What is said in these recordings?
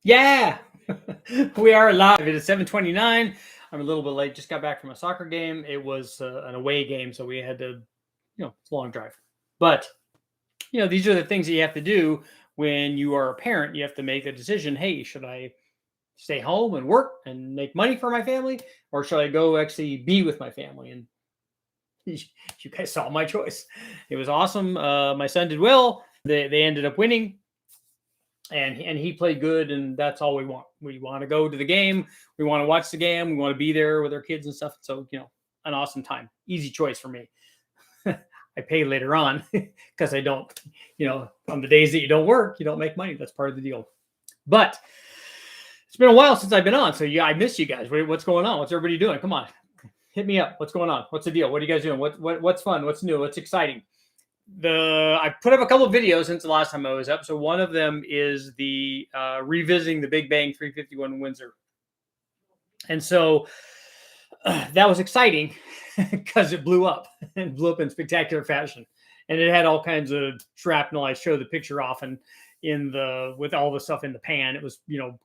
Yeah, we are live. It is 7:29. I'm a little bit late. Just got back from a soccer game. It was an away game, so we had to, it's a long drive. But these are the things that you have to do when you are a parent. You have to make the decision. Hey, should I stay home and work and make money for my family, or should I go actually be with my family? And you guys saw my choice. It was awesome. My son did well. They ended up winning, and he played good, and that's all we want. We want to go to the game. We want to watch the game. We want to be there with our kids and stuff. So an awesome time. Easy choice for me. I pay later on because I don't. On the days that you don't work, you don't make money. That's part of the deal. But it's been a while since I've been on, so yeah, I miss you guys. What's going on? What's everybody doing? Come on, hit me up. What's going on? What's the deal? What are you guys doing? What's fun? What's new? What's exciting? I put up a couple of videos since the last time I was up. So one of them is the revisiting the Big Bang 351 Windsor, and so that was exciting because it blew up and blew up in spectacular fashion, and it had all kinds of shrapnel. I showed the picture often with all the stuff in the pan. It was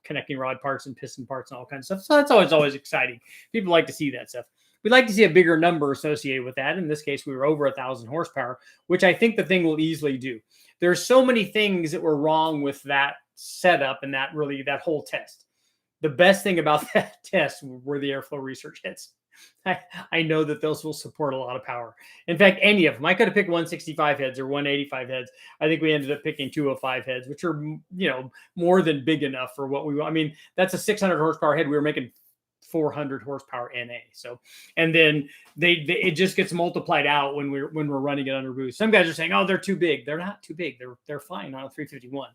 connecting rod parts and piston parts and all kinds of stuff. So that's always exciting. People like to see that stuff. We'd like to see a bigger number associated with that. In this case, we were over 1,000 horsepower, which I think the thing will easily do. There's so many things that were wrong with that setup and that whole test. The best thing about that test were the airflow research heads. I know that those will support a lot of power. In fact, any of them. I could have picked 165 heads or 185 heads. I think we ended up picking 205 heads, which are more than big enough for what we want. I mean, that's a 600 horsepower head. We were making 400 horsepower NA. So, and then it just gets multiplied out when we're running it under boost. Some guys are saying, oh, they're too big. They're not too big. They're fine on a 351.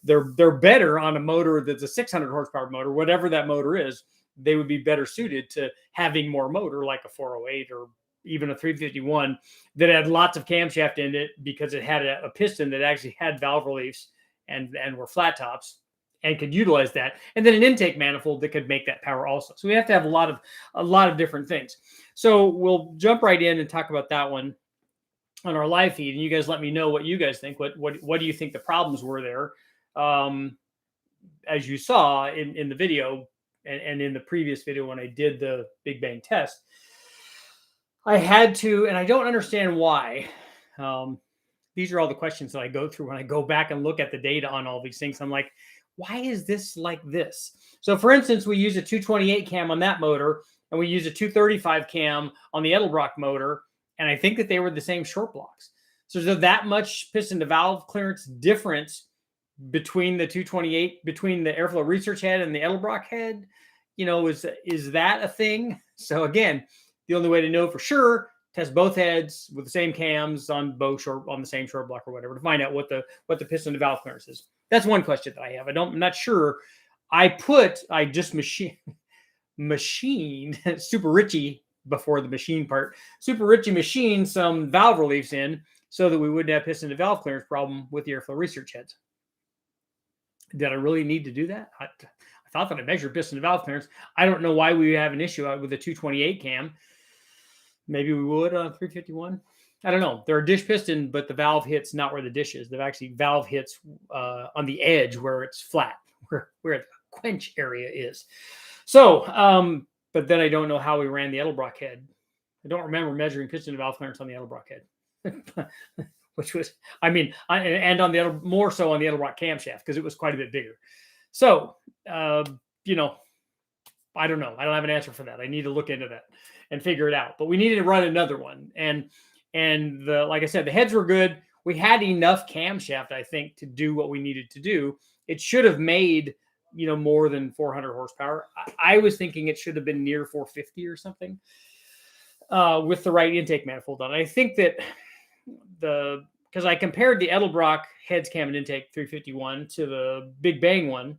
They're better on a motor that's a 600 horsepower motor, whatever that motor is. They would be better suited to having more motor, like a 408 or even a 351 that had lots of camshaft in it because it had a piston that actually had valve reliefs and were flat tops and could utilize that, and then an intake manifold that could make that power also. So we have to have a lot of different things. So we'll jump right in and talk about that one on our live feed, and you guys let me know what you guys think. What do you think the problems were there? As you saw in the video and in the previous video when I did the Big Bang test, I had to, and I don't understand why. These are all the questions that I go through when I go back and look at the data on all these things. I'm like, why is this like this? So for instance, we use a 228 cam on that motor, and we use a 235 cam on the Edelbrock motor. And I think that they were the same short blocks. So there's that much piston to valve clearance difference between the 228, between the airflow research head and the Edelbrock head. Is that a thing? So again, the only way to know for sure, test both heads with the same cams on the same short block or whatever to find out what the piston to valve clearance is. That's one question that I have. I'm not sure. I just machined Super Richie before the machine part. Super Richie machined some valve reliefs in so that we wouldn't have piston to valve clearance problem with the airflow research heads. Did I really need to do that? I thought that I measured piston to valve clearance. I don't know why we have an issue with a 228 cam. Maybe we would on a 351. I don't know. They're a dish piston, but the valve hits not where the dish is. They've actually valve hits on the edge where it's flat, where the quench area is. So, but then I don't know how we ran the Edelbrock head. I don't remember measuring piston to valve clearance on the Edelbrock head, which was, and on the more so on the Edelbrock camshaft because it was quite a bit bigger. So, I don't know. I don't have an answer for that. I need to look into that and figure it out. But we needed to run another one, and like I said, the heads were good. We had enough camshaft, I think, to do what we needed to do. It should have made more than 400 horsepower. I was thinking it should have been near 450 or something with the right intake manifold on. I think that because I compared the Edelbrock heads cam and intake 351 to the Big Bang one.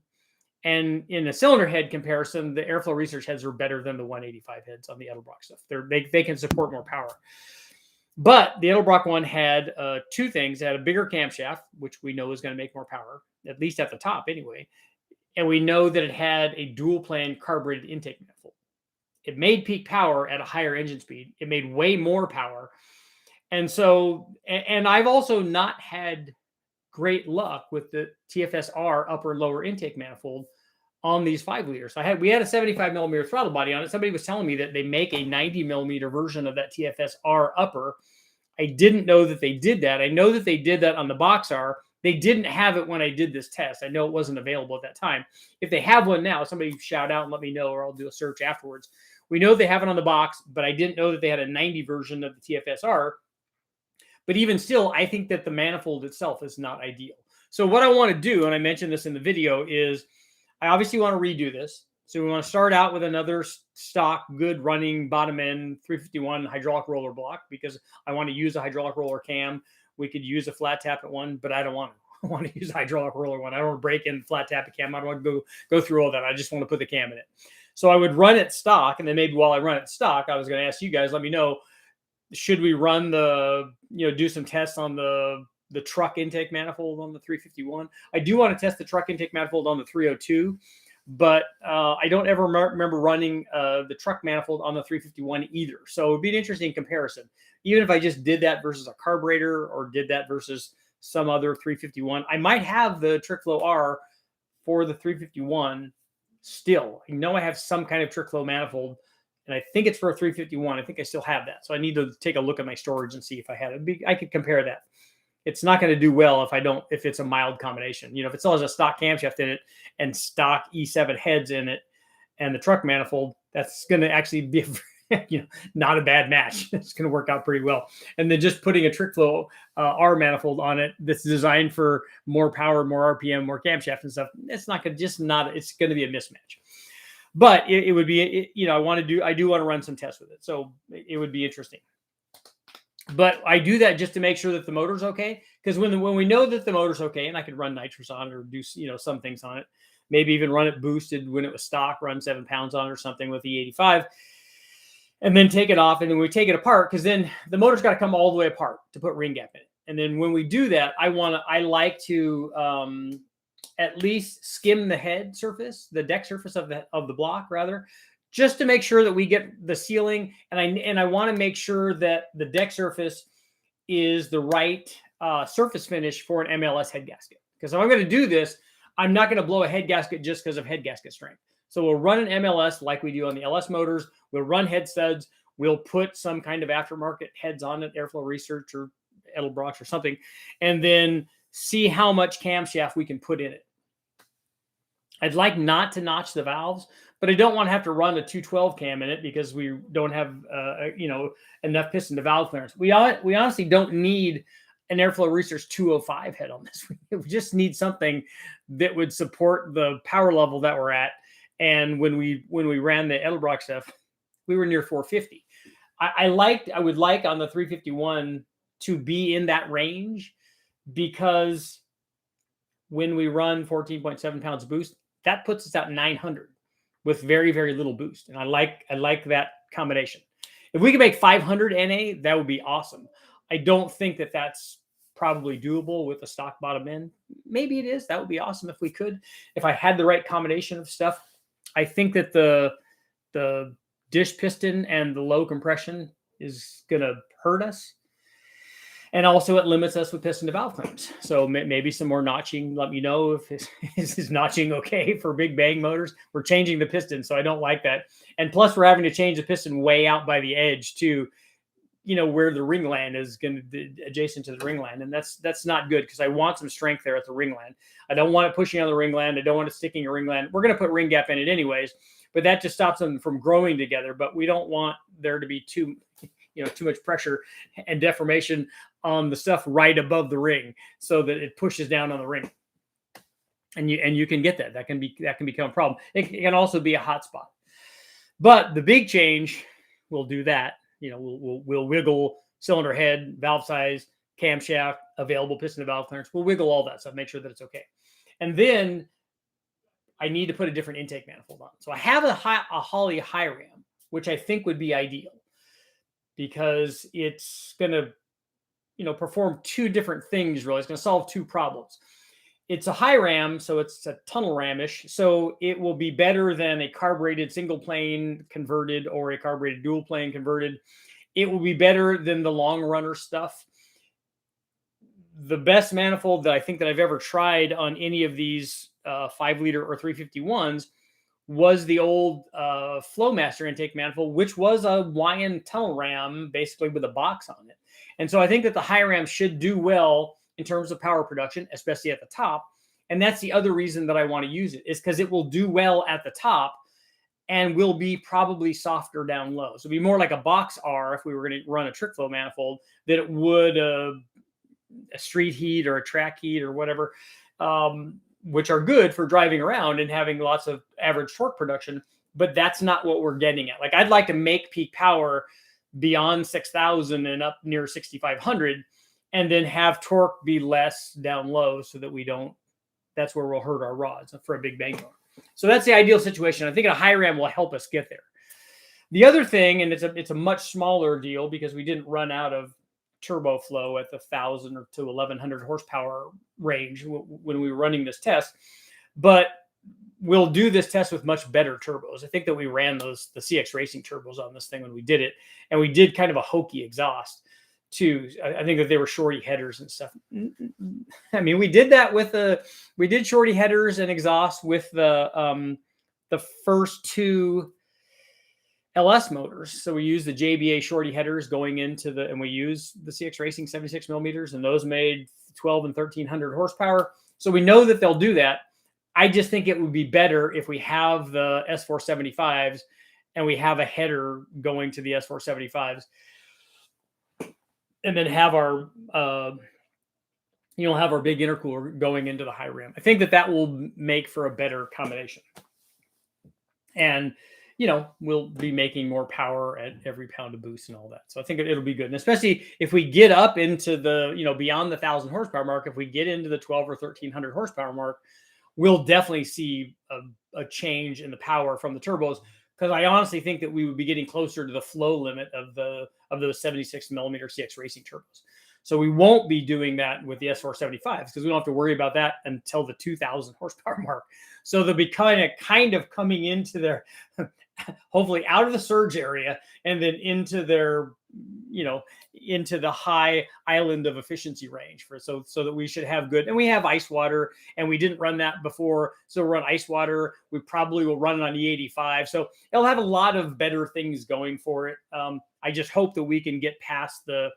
And in a cylinder head comparison, the airflow research heads are better than the 185 heads on the Edelbrock stuff. They can support more power. But the Edelbrock one had two things. It had a bigger camshaft, which we know is going to make more power, at least at the top anyway. And we know that it had a dual plan carbureted intake manifold. It made peak power at a higher engine speed. It made way more power. And so, and I've also not had great luck with the TFSR upper and lower intake manifold on these 5 liters. We had a 75 millimeter throttle body on it. Somebody was telling me that they make a 90 millimeter version of that TFSR upper. I didn't know that they did that. I know that they did that on the box R. They didn't have it when I did this test. I know it wasn't available at that time. If they have one now, somebody shout out and let me know, or I'll do a search afterwards. We know they have it on the box, but I didn't know that they had a 90 version of the TFSR. But even still, I think that the manifold itself is not ideal. So what I want to do, and I mentioned this in the video, is I obviously want to redo this. So we want to start out with another stock, good running bottom end 351 hydraulic roller block, because I want to use a hydraulic roller cam. We could use a flat tappet one, but I don't want to. I want to use a hydraulic roller one. I don't want to break in flat tappet cam. I don't want to go through all that. I just want to put the cam in it. So I would run it stock, and then maybe while I run it stock, I was going to ask you guys, let me know, should we run do some tests on the truck intake manifold on the 351? I do want to test the truck intake manifold on the 302, but I don't ever remember running the truck manifold on the 351 either. So it would be an interesting comparison. Even if I just did that versus a carburetor or did that versus some other 351, I might have the TrickFlow R for the 351 still. I know I have some kind of TrickFlow manifold, and I think it's for a 351. I think I still have that. So I need to take a look at my storage and see if I had it. I could compare that. It's not going to do well if it's a mild combination. If it still has a stock camshaft in it and stock E7 heads in it and the truck manifold, that's going to actually be not a bad match. It's going to work out pretty well. And then just putting a TrickFlow R manifold on it that's designed for more power, more RPM, more camshaft and stuff, it's not going to it's going to be a mismatch. But it would be, I do want to run some tests with it. So it would be interesting. But I do that just to make sure that the motor's okay. Because when we know that the motor's okay, and I could run nitrous on it or do some things on it, maybe even run it boosted when it was stock, run 7 pounds on it or something with the 85, and then take it off. And then we take it apart, because then the motor's got to come all the way apart to put ring gap in it. And then when we do that, I like to at least skim the head surface, the deck surface of the block rather, just to make sure that we get the sealing. And I want to make sure that the deck surface is the right surface finish for an MLS head gasket. Because if I'm going to do this, I'm not going to blow a head gasket just because of head gasket strength. So we'll run an MLS like we do on the LS motors. We'll run head studs. We'll put some kind of aftermarket heads on it, Airflow Research or Edelbrock or something, and then see how much camshaft we can put in it. I'd like not to notch the valves, but I don't want to have to run a 212 cam in it because we don't have enough piston to valve clearance. We honestly don't need an Airflow Research 205 head on this. We just need something that would support the power level that we're at. And when we ran the Edelbrock stuff, we were near 450. I would like on the 351 to be in that range, because when we run 14.7 pounds boost, that puts us at 900 with very, very little boost. And I like that combination. If we could make 500 NA, that would be awesome. I don't think that that's probably doable with a stock bottom end. Maybe it is. That would be awesome if we could. If I had the right combination of stuff. I think that the dish piston and the low compression is going to hurt us. And also it limits us with piston to valve clamps. So maybe some more notching. Let me know if is notching okay for big bang motors. We're changing the piston, so I don't like that. And plus we're having to change the piston way out by the edge too, where the ringland is going to be adjacent to the ringland. And that's not good, because I want some strength there at the ringland. I don't want it pushing on the ringland. I don't want it sticking a ringland. We're going to put ring gap in it anyways, but that just stops them from growing together. But we don't want there to be too much pressure and deformation on the stuff right above the ring, so that it pushes down on the ring. And you can get that. That can become a problem. It can also be a hot spot. But the big change, we'll do that. We'll wiggle cylinder head, valve size, camshaft, available piston to valve clearance. We'll wiggle all that stuff, make sure that it's okay. And then I need to put a different intake manifold on. So I have a Holley high ram, which I think would be ideal, because it's going to, perform two different things, really. It's going to solve two problems. It's a high ram, so it's a tunnel ramish. So it will be better than a carbureted single plane converted or a carbureted dual plane converted. It will be better than the long runner stuff. the best manifold that I think that I've ever tried on any of these 5-liter or 351s was the old Flowmaster intake manifold, which was a YN tunnel ram, basically with a box on it. And so I think that the high ram should do well in terms of power production, especially at the top. And that's the other reason that I want to use it, is because it will do well at the top and will be probably softer down low. So it'd be more like a box R if we were going to run a trick flow manifold than it would a street heat or a track heat or whatever, which are good for driving around and having lots of average torque production. But that's not what we're getting at. Like, I'd like to make peak power beyond 6,000 and up near 6,500, and then have torque be less down low so that we don't, that's where we'll hurt our rods for a big bang motor. So that's the ideal situation. I think a high ram will help us get there. The other thing, and it's a much smaller deal because we didn't run out of turbo flow at the 1,000 or to 1,100 horsepower range when we were running this test, but we'll do this test with much better turbos. I think that we ran the CX Racing turbos on this thing when we did it, and we did kind of a hokey exhaust too. I think that they were shorty headers and stuff. I mean, we did that with we did shorty headers and exhaust with the first two LS motors. So we used the JBA shorty headers going into and we used the CX Racing 76 millimeters, and those made 12 and 1,300 horsepower. So we know that they'll do that. I just think it would be better if we have the S475s and we have a header going to the S475s, and then have our have our big intercooler going into the high ram. I think that will make for a better combination. And, we'll be making more power at every pound of boost and all that. So I think it'll be good. And especially if we get up into the, beyond the 1,000 horsepower mark, if we get into the 12 or 1,300 horsepower mark, we'll definitely see a change in the power from the turbos. Because I honestly think that we would be getting closer to the flow limit of those 76 millimeter CX Racing turbos. So we won't be doing that with the S475s because we don't have to worry about that until the 2,000 horsepower mark. So they'll be kind of coming into their, hopefully out of the surge area and then into their, into the high island of efficiency range so that we should have good. And we have ice water, and we didn't run that before. So we'll run ice water. We probably will run it on E85. So it'll have a lot of better things going for it. I just hope that we can get past the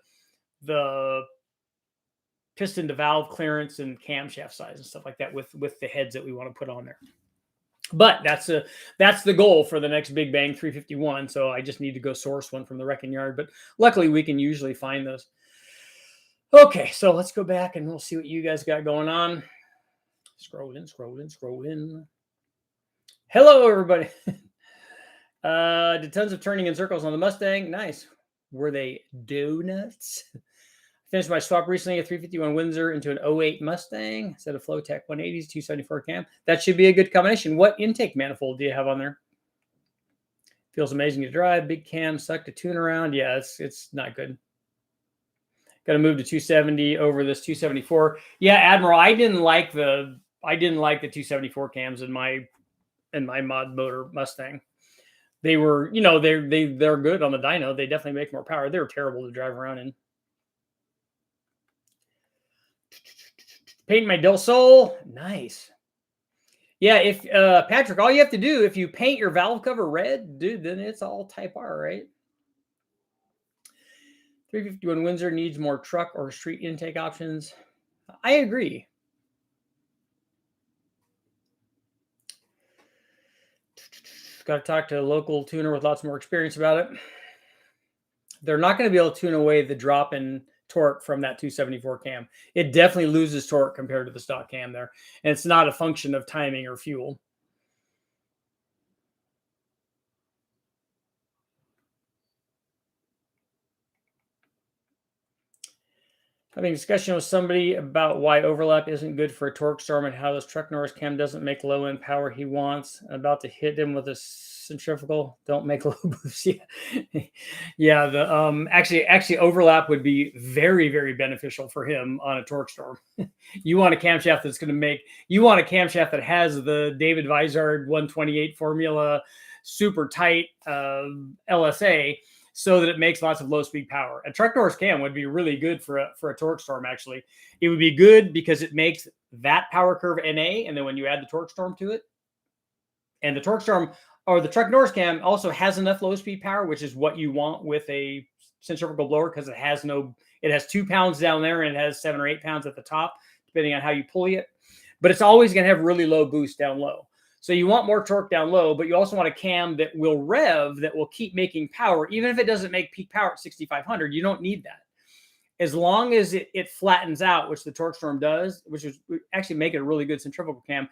piston to valve clearance and camshaft size and stuff like that with the heads that we want to put on there. But that's the goal for the next Big Bang 351. So I just need to go source one from the wrecking yard. But luckily, we can usually find those. Okay, so let's go back and we'll see what you guys got going on. Scrolling. Hello, everybody. Did tons of turning in circles on the Mustang. Nice. Were they donuts? Finished my swap recently, a 351 Windsor into an 08 Mustang instead of Flowtech 180s, 274 cam. That should be a good combination. What intake manifold do you have on there? Feels amazing to drive. Big cam, suck to tune around. Yeah, it's not good. Got to move to 270 over this 274. Yeah, Admiral, I didn't like the 274 cams in my mod motor Mustang. They were, they're good on the dyno. They definitely make more power. They were terrible to drive around in. Paint my Del Sol. Nice. Yeah, if Patrick, all you have to do, if you paint your valve cover red, dude, then it's all Type R, right? 351 Windsor needs more truck or street intake options. I agree. Got to talk to a local tuner with lots more experience about it. They're not going to be able to tune away the drop in torque from that 274 cam. It definitely loses torque compared to the stock cam there. And it's not a function of timing or fuel. Having a discussion with somebody about why overlap isn't good for a torque storm and how this Truck Norris cam doesn't make low end power he wants. I'm about to hit him with a centrifugal. Don't make low boosts. Yeah. The actually overlap would be very, very beneficial for him on a torque storm. You want a camshaft that's going to make. You want a camshaft that has the David Vizard 128 formula, super tight LSA. so that it makes lots of low speed power. A truck doors cam would be really good for a torque storm. Actually, it would be good because it makes that power curve NA, and then when you add the torque storm to it, and the torque storm or the truck doors cam also has enough low speed power, which is what you want with a centrifugal blower, because it has 2 pounds down there and it has 7 or 8 pounds at the top, depending on how you pulley it. But it's always going to have really low boost down low. So you want more torque down low, but you also want a cam that will rev, that will keep making power. Even if it doesn't make peak power at 6,500, you don't need that. As long as it flattens out, which the torque storm does, which is actually make it a really good centrifugal cam.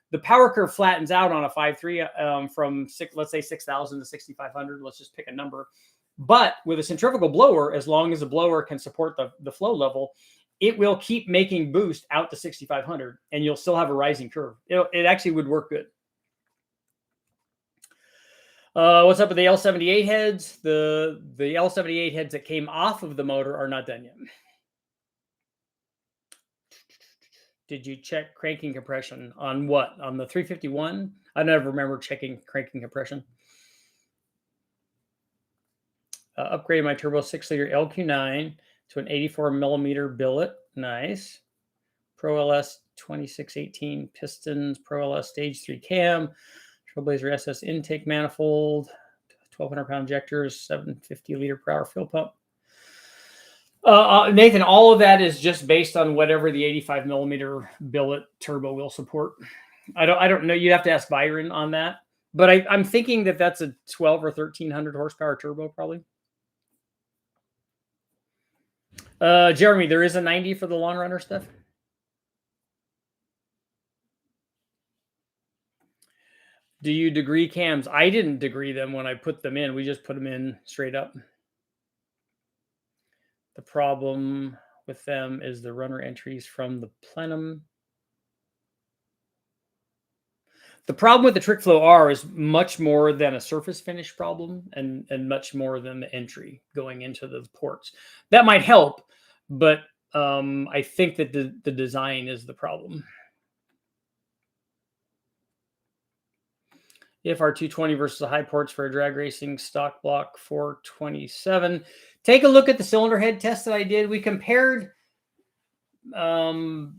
The power curve flattens out on a 5.3 from let's say 6,000 to 6,500. Let's just pick a number. But with a centrifugal blower, as long as the blower can support the flow level, it will keep making boost out to 6,500, and you'll still have a rising curve. It actually would work good. What's up with the L78 heads? The L78 heads that came off of the motor are not done yet. Did you check cranking compression on what? On the 351? I never remember checking cranking compression. Upgraded my turbo 6-liter LQ9 to an 84 millimeter billet. Nice. Pro LS 2618 pistons, Pro LS stage 3 cam, Trailblazer SS intake manifold, 1,200 pound injectors, 750 liter per hour fuel pump. Nathan, all of that is just based on whatever the 85 millimeter billet turbo will support. I don't know. You'd have to ask Byron on that, but I'm thinking that that's a 12 or 1,300 horsepower turbo probably. Jeremy, there is a 90 for the lawn runner stuff. Do you degree cams? I didn't degree them when I put them in. We just put them in straight up. The problem with them is the runner entries from the plenum. The problem with the Trick Flow R is much more than a surface finish problem and much more than the entry going into the ports. That might help, but I think that the design is the problem. EFR 220 versus the high ports for a drag racing stock block 427. Take a look at the cylinder head test that I did. We compared probably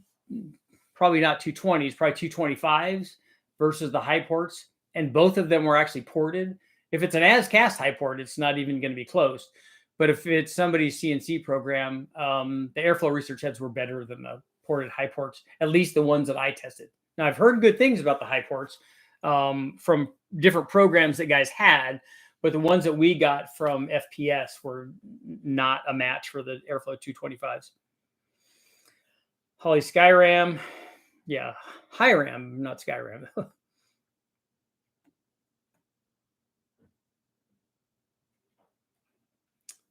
not 220s, probably 225s versus the high ports, and both of them were actually ported. If it's an as-cast high port, it's not even going to be close. But if it's somebody's CNC program, the airflow research heads were better than the ported high ports, at least the ones that I tested. Now, I've heard good things about the high ports from different programs that guys had, but the ones that we got from FPS were not a match for the Airflow 225s. Holly Skyram. Yeah, Hiram, not Skyram.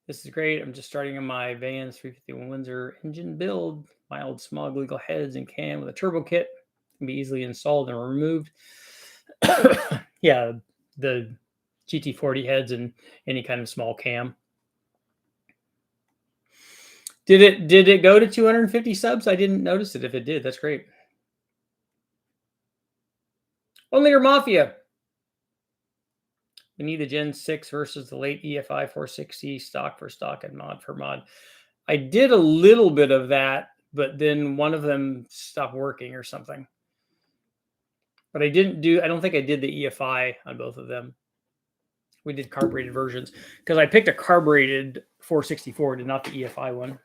This is great. I'm just starting on my Vans 351 Windsor engine build. Mild smog legal heads and cam with a turbo kit. Can be easily installed and removed. Yeah, the GT40 heads and any kind of small cam. Did it go to 250 subs? I didn't notice it. If it did, that's great. Only your Mafia. We need the Gen 6 versus the late EFI 460 stock for stock and mod for mod. I did a little bit of that, but then one of them stopped working or something. But I don't think I did the EFI on both of them. We did carbureted versions because I picked a carbureted 464, did not the EFI one.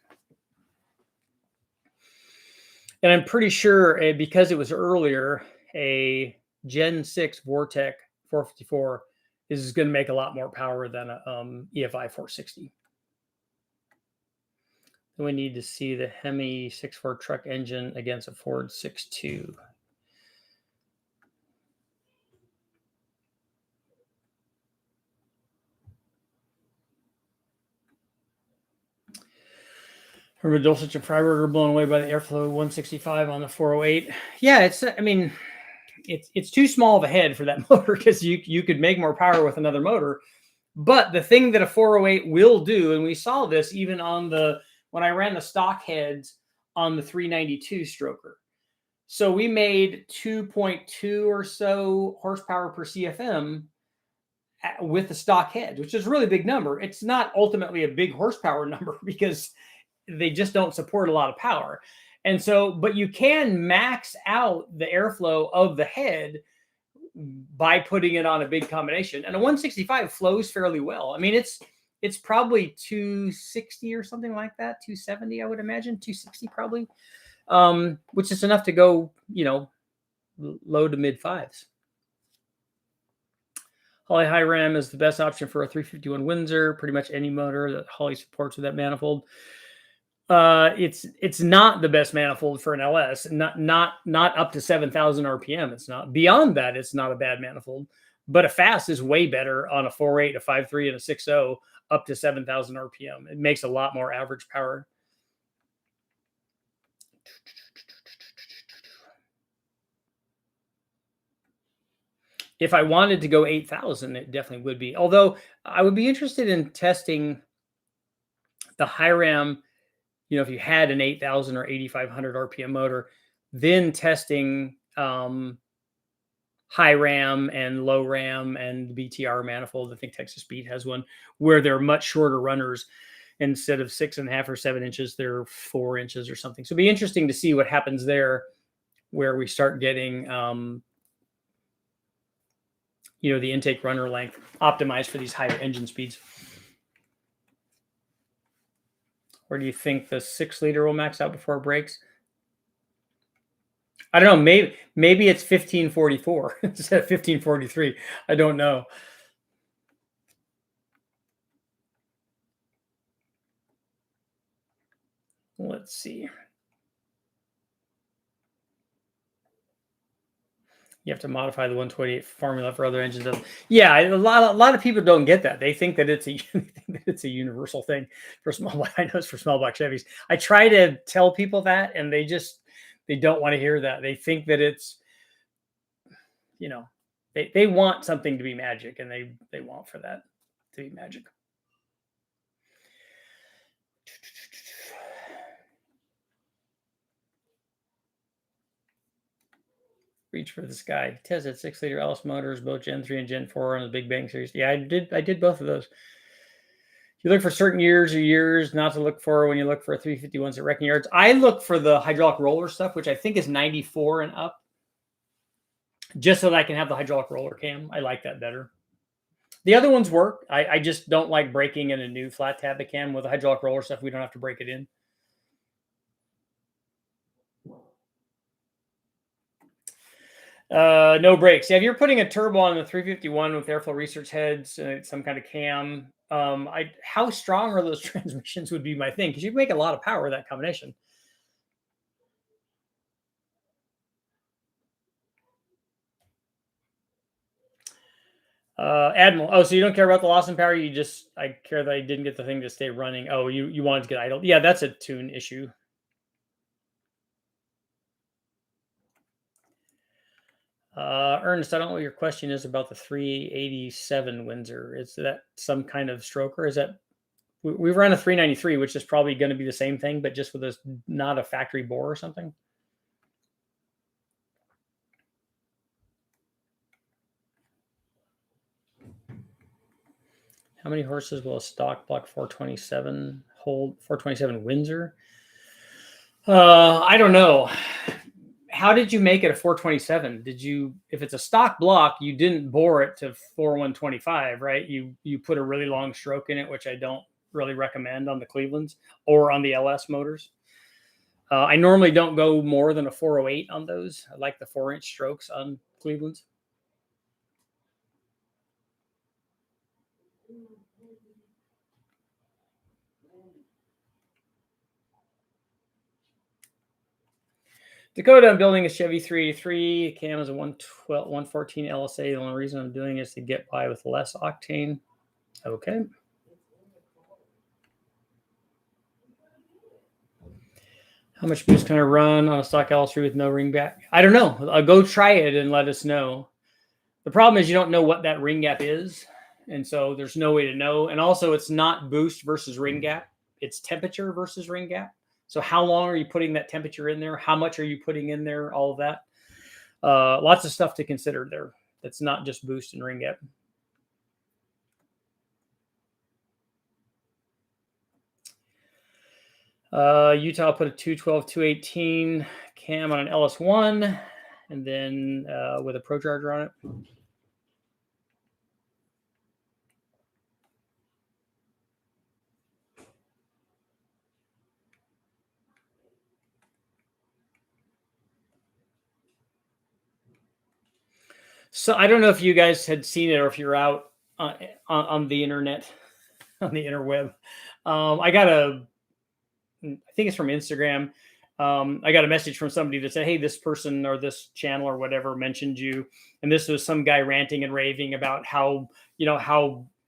And I'm pretty sure because it was earlier, a Gen 6 Vortec 454 is going to make a lot more power than a EFI 460. We need to see the Hemi 6.4 truck engine against a Ford 6.2. Remember Dulcich and Freiberger blown away by the Airflow 165 on the 408. Yeah, it's too small of a head for that motor because you could make more power with another motor. But the thing that a 408 will do, and we saw this even on when I ran the stock heads on the 392 stroker. So we made 2.2 or so horsepower per CFM with the stock head, which is a really big number. It's not ultimately a big horsepower number because they just don't support a lot of power. And so, but you can max out the airflow of the head by putting it on a big combination. And a 165 flows fairly well. I mean, it's probably 260 or something like that, 270, I would imagine, 260 probably, which is enough to go, low to mid fives. Holley high ram is the best option for a 351 Windsor. Pretty much any motor that Holley supports with that manifold. It's not the best manifold for an LS. Not up to 7,000 RPM. It's not. Beyond that, it's not a bad manifold. But a fast is way better on a 4.8, a 5.3, and a 6.0 up to 7,000 RPM. It makes a lot more average power. If I wanted to go 8,000, it definitely would be. Although I would be interested in testing the high ram, if you had an 8,000 or 8,500 RPM motor, then testing high ram and low ram and BTR manifold. I think Texas Speed has one where they're much shorter runners. Instead of 6.5 or 7 inches, they're 4 inches or something. So it'd be interesting to see what happens there, where we start getting the intake runner length optimized for these higher engine speeds. Where do you think the 6-liter will max out before it breaks? I don't know. Maybe it's 1544 instead of 1543. I don't know. Let's see. You have to modify the 128 formula for other engines. Yeah, a lot of people don't get that. They think that it's a universal thing for small block. I know it's for small block Chevys. I try to tell people that, and they don't want to hear that. They think that it's, they want something to be magic, and they want for that to be magic. Reach for the sky. Tested 6-liter LS motors, both Gen 3 and Gen 4 on the Big Bang series. Yeah, I did both of those. You look for certain years or years not to look for when you look for 351s at wrecking yards. I look for the hydraulic roller stuff, which I think is 94 and up, just so that I can have the hydraulic roller cam. I like that better. The other ones work. I just don't like breaking in a new flat tab cam. With the hydraulic roller stuff, we don't have to break it in. No brakes. Yeah, if you're putting a turbo on the 351 with airflow research heads, some kind of cam, how strong are those transmissions would be my thing, because you make a lot of power with that combination. Admiral. Oh, so you don't care about the loss in power? I care that I didn't get the thing to stay running. Oh, you wanted to get idle. Yeah, that's a tune issue. Ernest, I don't know what your question is about the 387 Windsor. Is that some kind of stroker? Is that we run a 393, which is probably going to be the same thing, but just with not a factory bore or something? How many horses will a stock block 427 hold? 427 Windsor? I don't know. How did you make it a 427? If it's a stock block, you didn't bore it to 4125, right? You put a really long stroke in it, which I don't really recommend on the Clevelands or on the LS motors. I normally don't go more than a 408 on those. I like the 4-inch strokes on Clevelands. Dakota, I'm building a Chevy 383. Cam is a 114 LSA. The only reason I'm doing it is to get by with less octane. Okay. How much boost can I run on a stock LS3 with no ring gap? I don't know. I'll go try it and let us know. The problem is you don't know what that ring gap is. And so there's no way to know. And also it's not boost versus ring gap. It's temperature versus ring gap. So how long are you putting that temperature in there? How much are you putting in there? All of that. Lots of stuff to consider there. That's not just boost and ring gap. Utah put a 212, 218 cam on an LS1, and then with a Pro Charger on it. So I don't know if you guys had seen it or if you're out on the internet, on the interweb. I think it's from Instagram. I got a message from somebody that said, "Hey, this person or this channel or whatever mentioned you," and this was some guy ranting and raving about how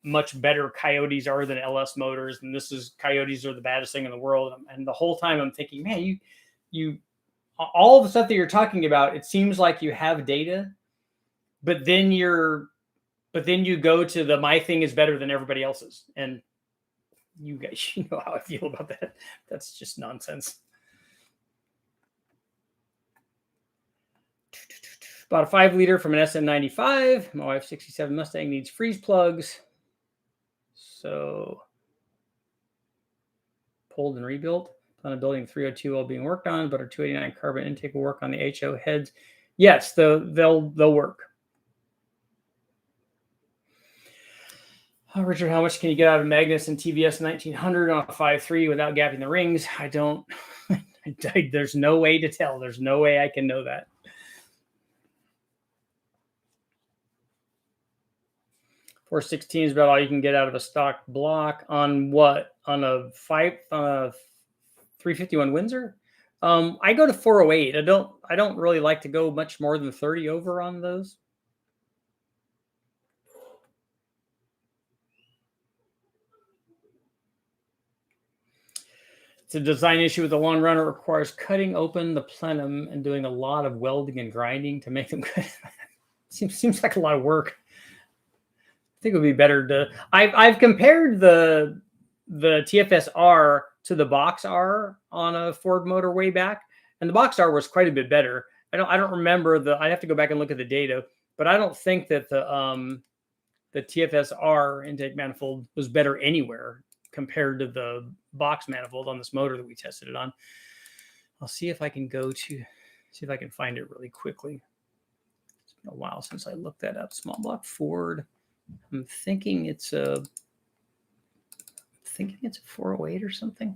much better Coyotes are than LS motors, and Coyotes are the baddest thing in the world. And the whole time I'm thinking, man, you all the stuff that you're talking about, it seems like you have data, but then you go to my thing is better than everybody else's, and you guys, you know how I feel about that. That's just nonsense. Bought a 5-liter from an SM95. My wife's 67 Mustang needs freeze plugs. So pulled and rebuilt. Plan on building 302 while being worked on, but our 289 carbon intake will work on the HO heads. Yes, they'll work. Richard, how much can you get out of Magnus and TVS 1900 on a 5.3 without gapping the rings? I don't. There's no way to tell. There's no way I can know that. 416 is about all you can get out of a stock block on what? On a 351 Windsor? I go to 408. I don't really like to go much more than 30 over on those. It's a design issue with the long run. It requires cutting open the plenum and doing a lot of welding and grinding to make them good. seems like a lot of work. I think it would be better to. I've compared the TFS R to the Box R on a Ford motor way back, and the Box R was quite a bit better. I don't remember I'd have to go back and look at the data, but I don't think that the TFS R intake manifold was better anywhere compared to the box manifold on this motor that we tested it on. I'll see if I can find it really quickly. It's been a while since I looked that up. Small block Ford. I'm thinking it's a 408 or something.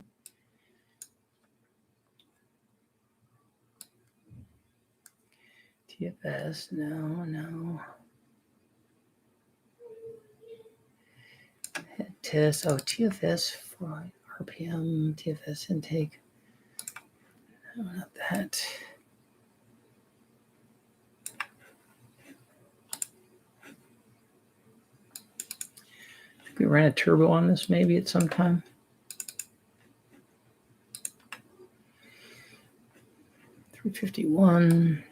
TFS, no. Head test. Oh, TFS for RPM, TFS intake. No, not that. I think we ran a turbo on this maybe at some time. $351.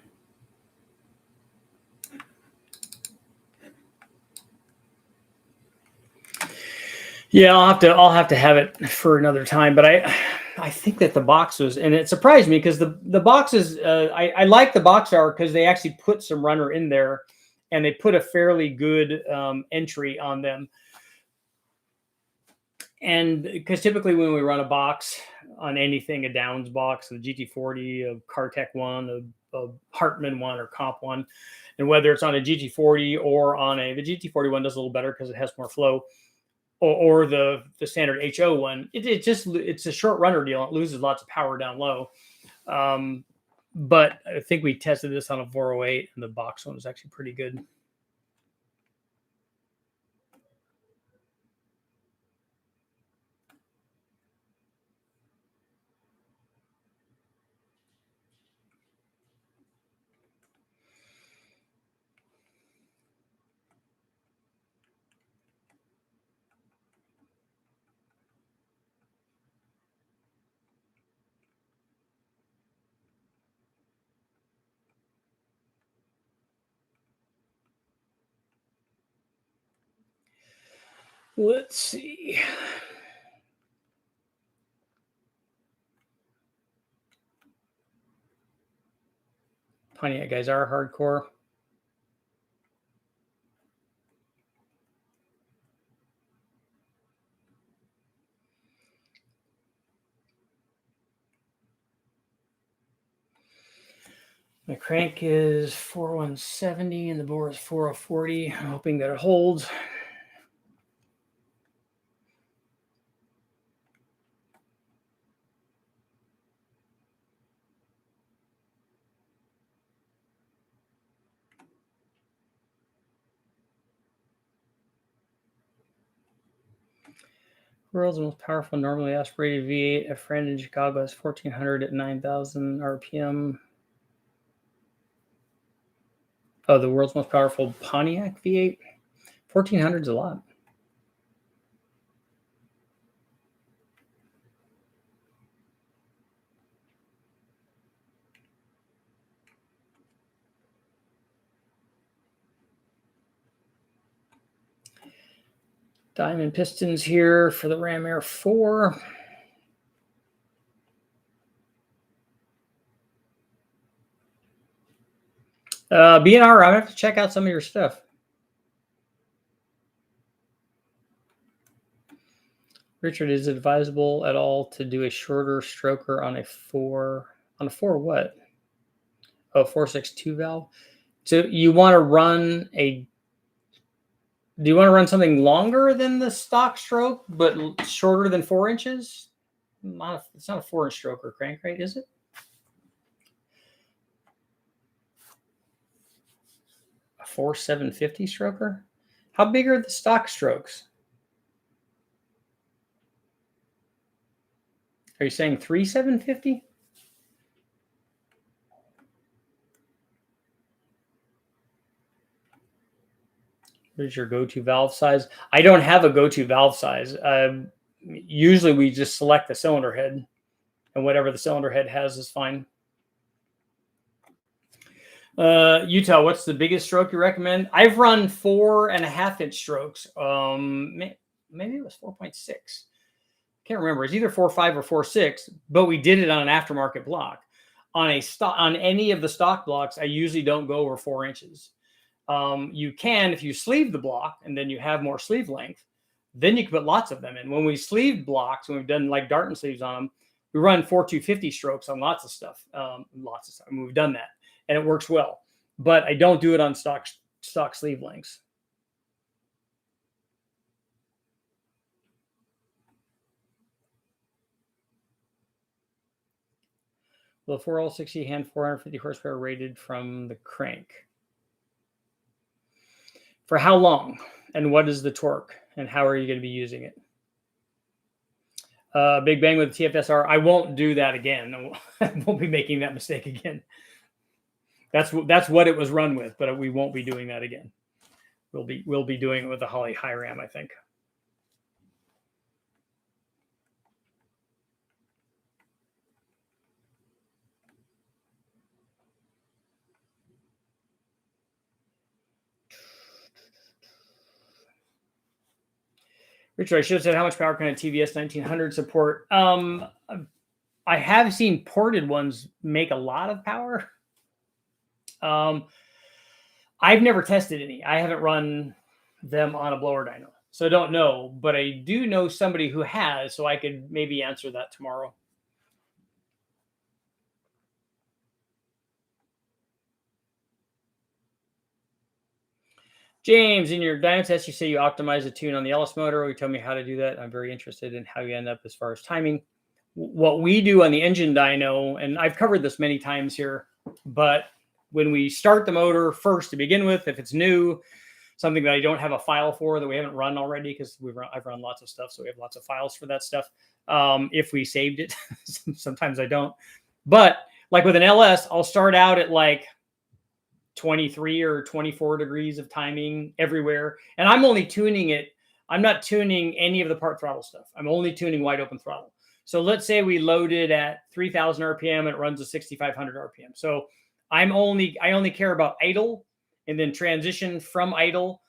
Yeah, I'll have to have it for another time. But I think that the box was, and it surprised me because the boxes I like the box R because they actually put some runner in there, and they put a fairly good entry on them. And because typically when we run a box on anything, a Downs box, a GT40, a Cartec one, a Hartman one, or Comp one, and whether it's on a GT40 or on the GT40 one does a little better because it has more flow, or the standard HO one, it's a short runner deal. It loses lots of power down low. But I think we tested this on a 408, and the box one was actually pretty good. Let's see. Pontiac guys are hardcore. The crank is 4170 and the bore is 4040. I'm hoping that it holds. World's most powerful normally aspirated V8. A friend in Chicago has 1400 at 9,000 RPM. Oh, the world's most powerful Pontiac V8. 1400 is a lot. Diamond pistons here for the Ram Air 4. BNR, I'm going to have to check out some of your stuff. Richard, is it advisable at all to do a shorter stroker on a 4? On a 4 what? Oh, 462 valve. So you want to run a... Do you want to run something longer than the stock stroke, but shorter than 4 inches? It's not a 4-inch stroker crank, right? Is it? A 4750 stroker? How big are the stock strokes? Are you saying 3750? What is your go-to valve size? I don't have a go-to valve size. Usually we just select the cylinder head, and whatever the cylinder head has is fine. Utah, what's the biggest stroke you recommend? I've run 4.5-inch strokes. Maybe it was 4.6. Can't remember. It's either 4.5 or 4.6, but we did it on an aftermarket block. On any of the stock blocks, I usually don't go over 4 inches. You can if you sleeve the block and then you have more sleeve length, then you can put lots of them in. When we sleeve blocks, when we've done like Darton sleeves on them, we run 4250 strokes on lots of stuff. I mean, we've done that and it works well, but I don't do it on stock sleeve lengths. The 4L60 hand 450 horsepower rated from the crank. For how long? And what is the torque? And how are you going to be using it? Big Bang with TFSR. I won't do that again. I won't be making that mistake again. That's what it was run with, but we won't be doing that again. We'll be doing it with the Holley High Ram, I think. Richard, I should have said how much power can a TVS 1900 support? I have seen ported ones make a lot of power. I've never tested any. I haven't run them on a blower dyno, so I don't know. But I do know somebody who has, so I could maybe answer that tomorrow. James, in your dyno test, you say you optimize the tune on the Ellis motor. Will you tell me how to do that? I'm very interested in how you end up as far as timing. What we do on the engine dyno, and I've covered this many times here, but when we start the motor first to begin with, if it's new, something that I don't have a file for that we haven't run already, because I've run lots of stuff, so we have lots of files for that stuff. If we saved it, sometimes I don't. But like with an LS, I'll start out at like 23 or 24 degrees of timing everywhere. And I'm only tuning it. I'm not tuning any of the part throttle stuff. I'm only tuning wide open throttle. So let's say we loaded at 3000 RPM and it runs to 6500 RPM. So I only care about idle and then transition from idle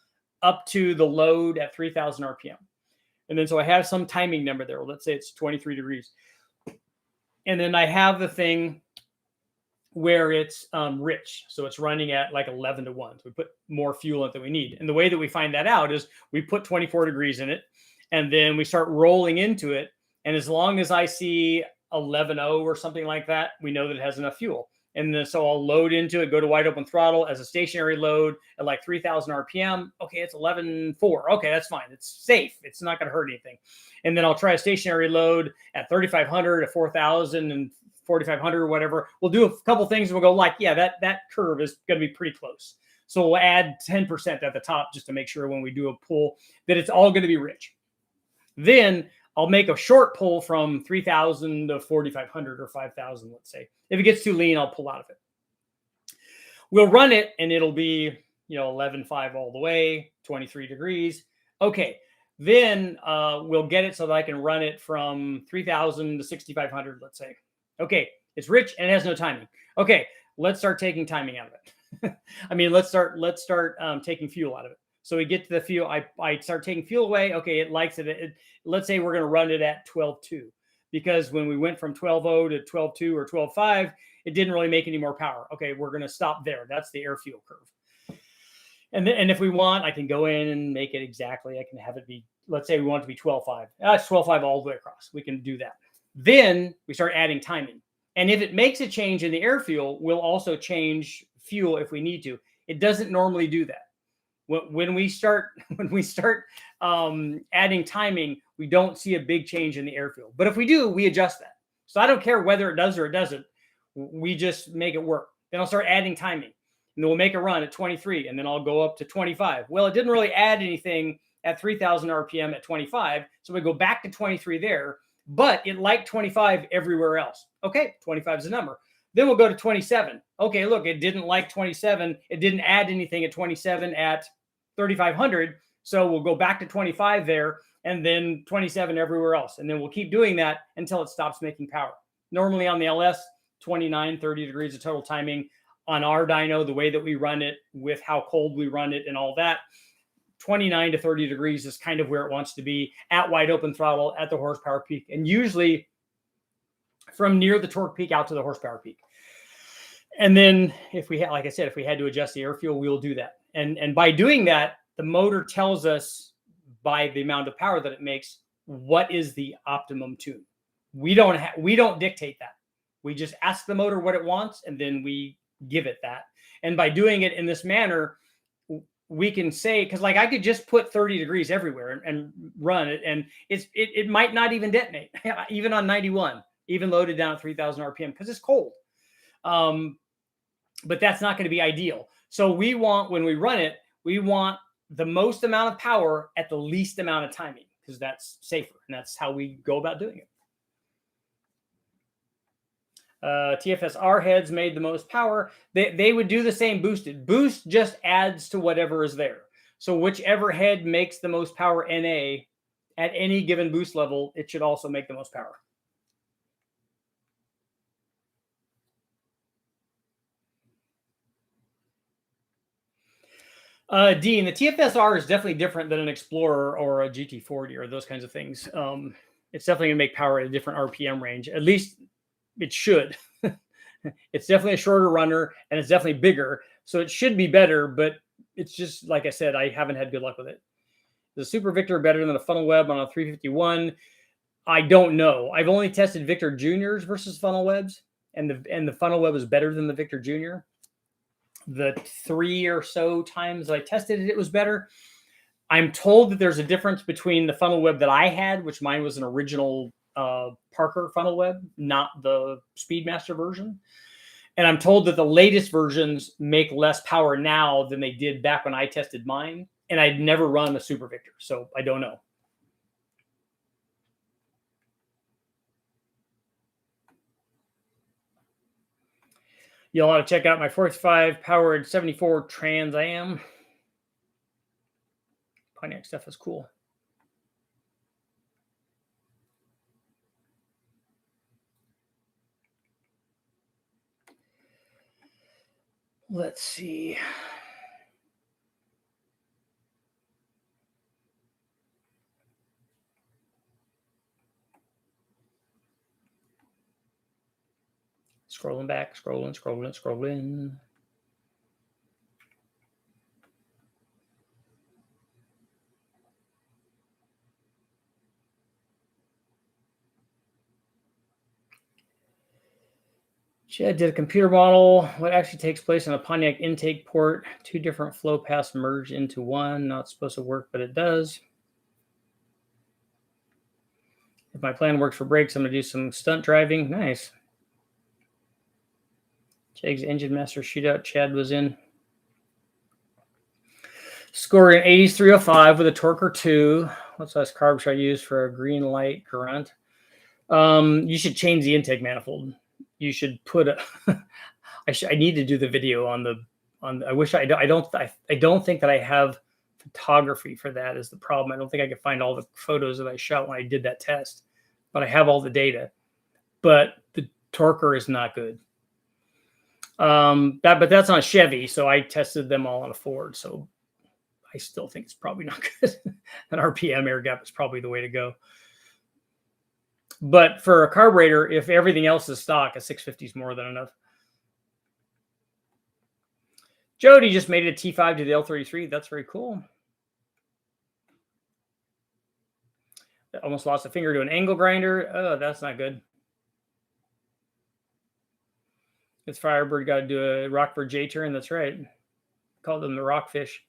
up to the load at 3000 RPM. And then so I have some timing number there. Let's say it's 23 degrees. And then I have the thing where it's rich. So it's running at like 11 to 1. So we put more fuel in it than we need. And the way that we find that out is we put 24 degrees in it and then we start rolling into it. And as long as I see 11.0 or something like that, we know that it has enough fuel. And then so I'll load into it, go to wide open throttle as a stationary load at like 3,000 RPM. Okay, it's 11.4. Okay, that's fine. It's safe. It's not going to hurt anything. And then I'll try a stationary load at 3,500, at 4,000, and 4,500 or whatever. We'll do a couple things and we'll go like, yeah, that curve is going to be pretty close. So we'll add 10% at the top just to make sure when we do a pull that it's all going to be rich. Then I'll make a short pull from 3,000 to 4,500 or 5,000, let's say. If it gets too lean, I'll pull out of it. We'll run it and it'll be, 11.5 all the way, 23 degrees. Okay. Then we'll get it so that I can run it from 3,000 to 6,500, let's say. Okay. It's rich and it has no timing. Okay. Let's start taking timing out of it. I mean, let's start taking fuel out of it. So we get to the fuel. I start taking fuel away. Okay, it likes it. Let's say we're going to run it at 12.2 because when we went from 12.0 to 12.2 or 12.5, it didn't really make any more power. Okay, we're going to stop there. That's the air fuel curve. And if we want, I can go in and make it exactly. I can have it be, let's say we want it to be 12.5. That's 12.5 all the way across. We can do that. Then we start adding timing. And if it makes a change in the air fuel, we'll also change fuel if we need to. It doesn't normally do that. When we start adding timing, we don't see a big change in the air fuel. But if we do, we adjust that. So I don't care whether it does or it doesn't. We just make it work. Then I'll start adding timing. And then we'll make a run at 23. And then I'll go up to 25. Well, it didn't really add anything at 3,000 RPM at 25. So we go back to 23 there. But it liked 25 everywhere else. Okay, 25 is the number. Then we'll go to 27. Okay, look, it didn't like 27. It didn't add anything at 27 at 3,500. So we'll go back to 25 there and then 27 everywhere else. And then we'll keep doing that until it stops making power. Normally on the LS, 29, 30 degrees of total timing. On our dyno, the way that we run it with how cold we run it and all that, 29 to 30 degrees is kind of where it wants to be at wide open throttle at the horsepower peak. And usually from near the torque peak out to the horsepower peak. And then if we had, like I said, if we had to adjust the air fuel, we will do that. And by doing that, the motor tells us by the amount of power that it makes, what is the optimum tune. We don't dictate that. We just ask the motor what it wants, and then we give it that. And by doing it in this manner, we can say, because like I could just put 30 degrees everywhere and run it, and it might not even detonate, even on 91, even loaded down at 3,000 RPM, because it's cold. But that's not going to be ideal. So we want, when we run it, we want the most amount of power at the least amount of timing, because that's safer, and that's how we go about doing it. TFSR heads made the most power. They would do the same boosted. Boost just adds to whatever is there. So whichever head makes the most power NA at any given boost level, it should also make the most power. Dean, the TFSR is definitely different than an Explorer or a GT40 or those kinds of things. It's definitely going to make power at a different RPM range. At least it should. It's definitely a shorter runner, and it's definitely bigger. So it should be better, but it's just, like I said, I haven't had good luck with it. The Super Victor better than the Funnel Web on a 351? I don't know. I've only tested Victor Juniors versus Funnel Webs, and the Funnel Web is better than the Victor Junior. The 3 or so times I tested it, it was better. I'm told that there's a difference between the Funnel Web that I had, which mine was an original Parker Funnel Web, not the Speedmaster version. And I'm told that the latest versions make less power now than they did back when I tested mine. And I'd never run a Super Victor, so I don't know. You'll want to check out my 45 powered 74 Trans Am. Pontiac stuff is cool. Let's see. Scrolling back, scrolling. Jed did a computer model. What actually takes place on a Pontiac intake port? 2 different flow paths merge into one. Not supposed to work, but it does. If my plan works for brakes, I'm going to do some stunt driving. Nice. Jag's Engine Master Shootout. Chad was in. Scored an 8305 with a Torquer 2. What size carb should I use for a green light grunt? You should change the intake manifold. You should put a. I need to do the video on the. I wish I don't think that I have photography for that. Is the problem? I don't think I could find all the photos that I shot when I did that test, but I have all the data. But the Torquer is not good. But that's on a Chevy, so I tested them all on a Ford. So I still think it's probably not good. An RPM air gap is probably the way to go. But for a carburetor, if everything else is stock, a 650 is more than enough. Jody just made it a T5 to the L33. That's very cool. Almost lost a finger to an angle grinder. Oh, that's not good. It's Firebird got to do a Rockford J-turn. That's right. Called them the Rockfish.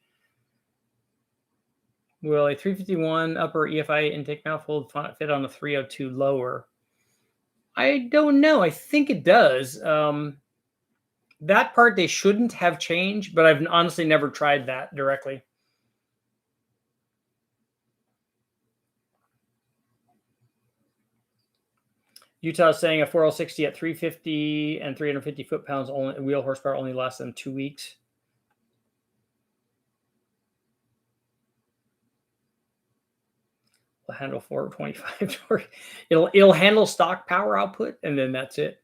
Will a 351 upper EFI intake manifold fit on a 302 lower? I don't know. I think it does. That part they shouldn't have changed, but I've honestly never tried that directly. Utah is saying a 4L60 at 350 and 350 foot-pounds only, wheel horsepower only lasts them 2 weeks. Will handle 425 torque. It'll handle stock power output, and then that's it.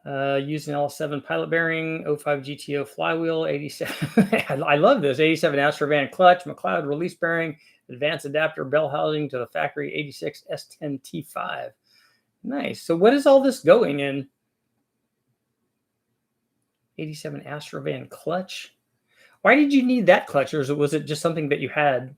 Using L7 pilot bearing, 05 GTO flywheel, 87. I love this. 87 Astrovan clutch, McLeod release bearing, advanced adapter bell housing to the factory 86 S10 T5. Nice. So what is all this going in? 87 Astrovan clutch. Why did you need that clutch, or was it just something that you had?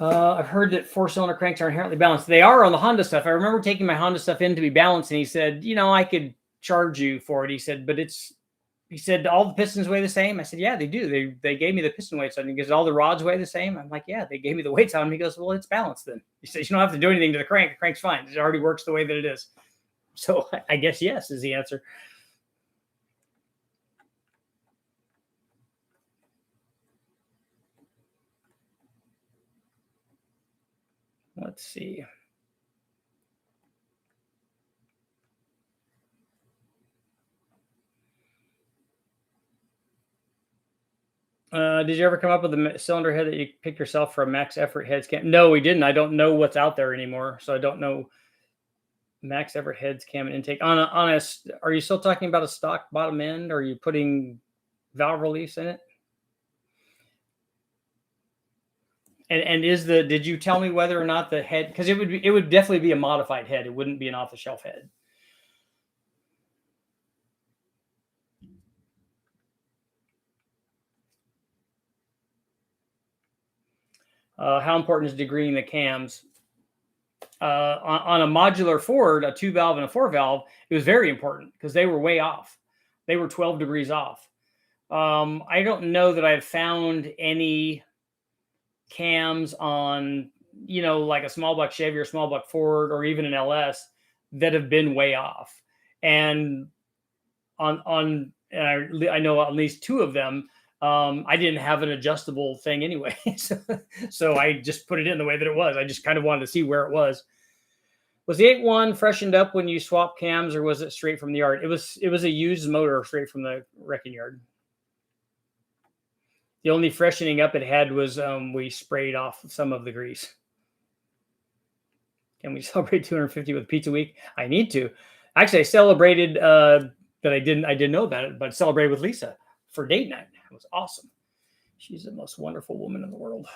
I've heard that 4-cylinder cranks are inherently balanced. They are on the Honda stuff. I remember taking my Honda stuff in to be balanced, and he said, I could charge you for it. He said, but he said, all the pistons weigh the same. I said, yeah, they do. They gave me the piston weights on it. He goes, all the rods weigh the same. I'm like, yeah, they gave me the weights on them. He goes, well, it's balanced then. He says, you don't have to do anything to the crank. The crank's fine. It already works the way that it is. So I guess yes is the answer. Let's see. Did you ever come up with a cylinder head that you picked yourself for a max effort heads cam? No, we didn't. I don't know what's out there anymore, so I don't know max effort heads cam and intake. Are you still talking about a stock bottom end, or are you putting valve release in it? And did you tell me whether or not the head, because it would definitely be a modified head. It wouldn't be an off the shelf head. How important is degreeing the cams? On a modular Ford, a 2-valve and a 4-valve, it was very important because they were way off. They were 12 degrees off. I don't know that I've found any cams on, like a small block Chevy or small block Ford or even an LS that have been way off. And I know at least 2 of them, I didn't have an adjustable thing anyway. So I just put it in the way that it was. I just kind of wanted to see where it was. Was the 8.1 freshened up when you swap cams, or was it straight from the yard? It was a used motor straight from the wrecking yard. The only freshening up it had was we sprayed off some of the grease. Can we celebrate 250 with Pizza Week? I need to. Actually, I celebrated that I didn't know about it, but celebrated with Lisa for date night. It was awesome. She's the most wonderful woman in the world.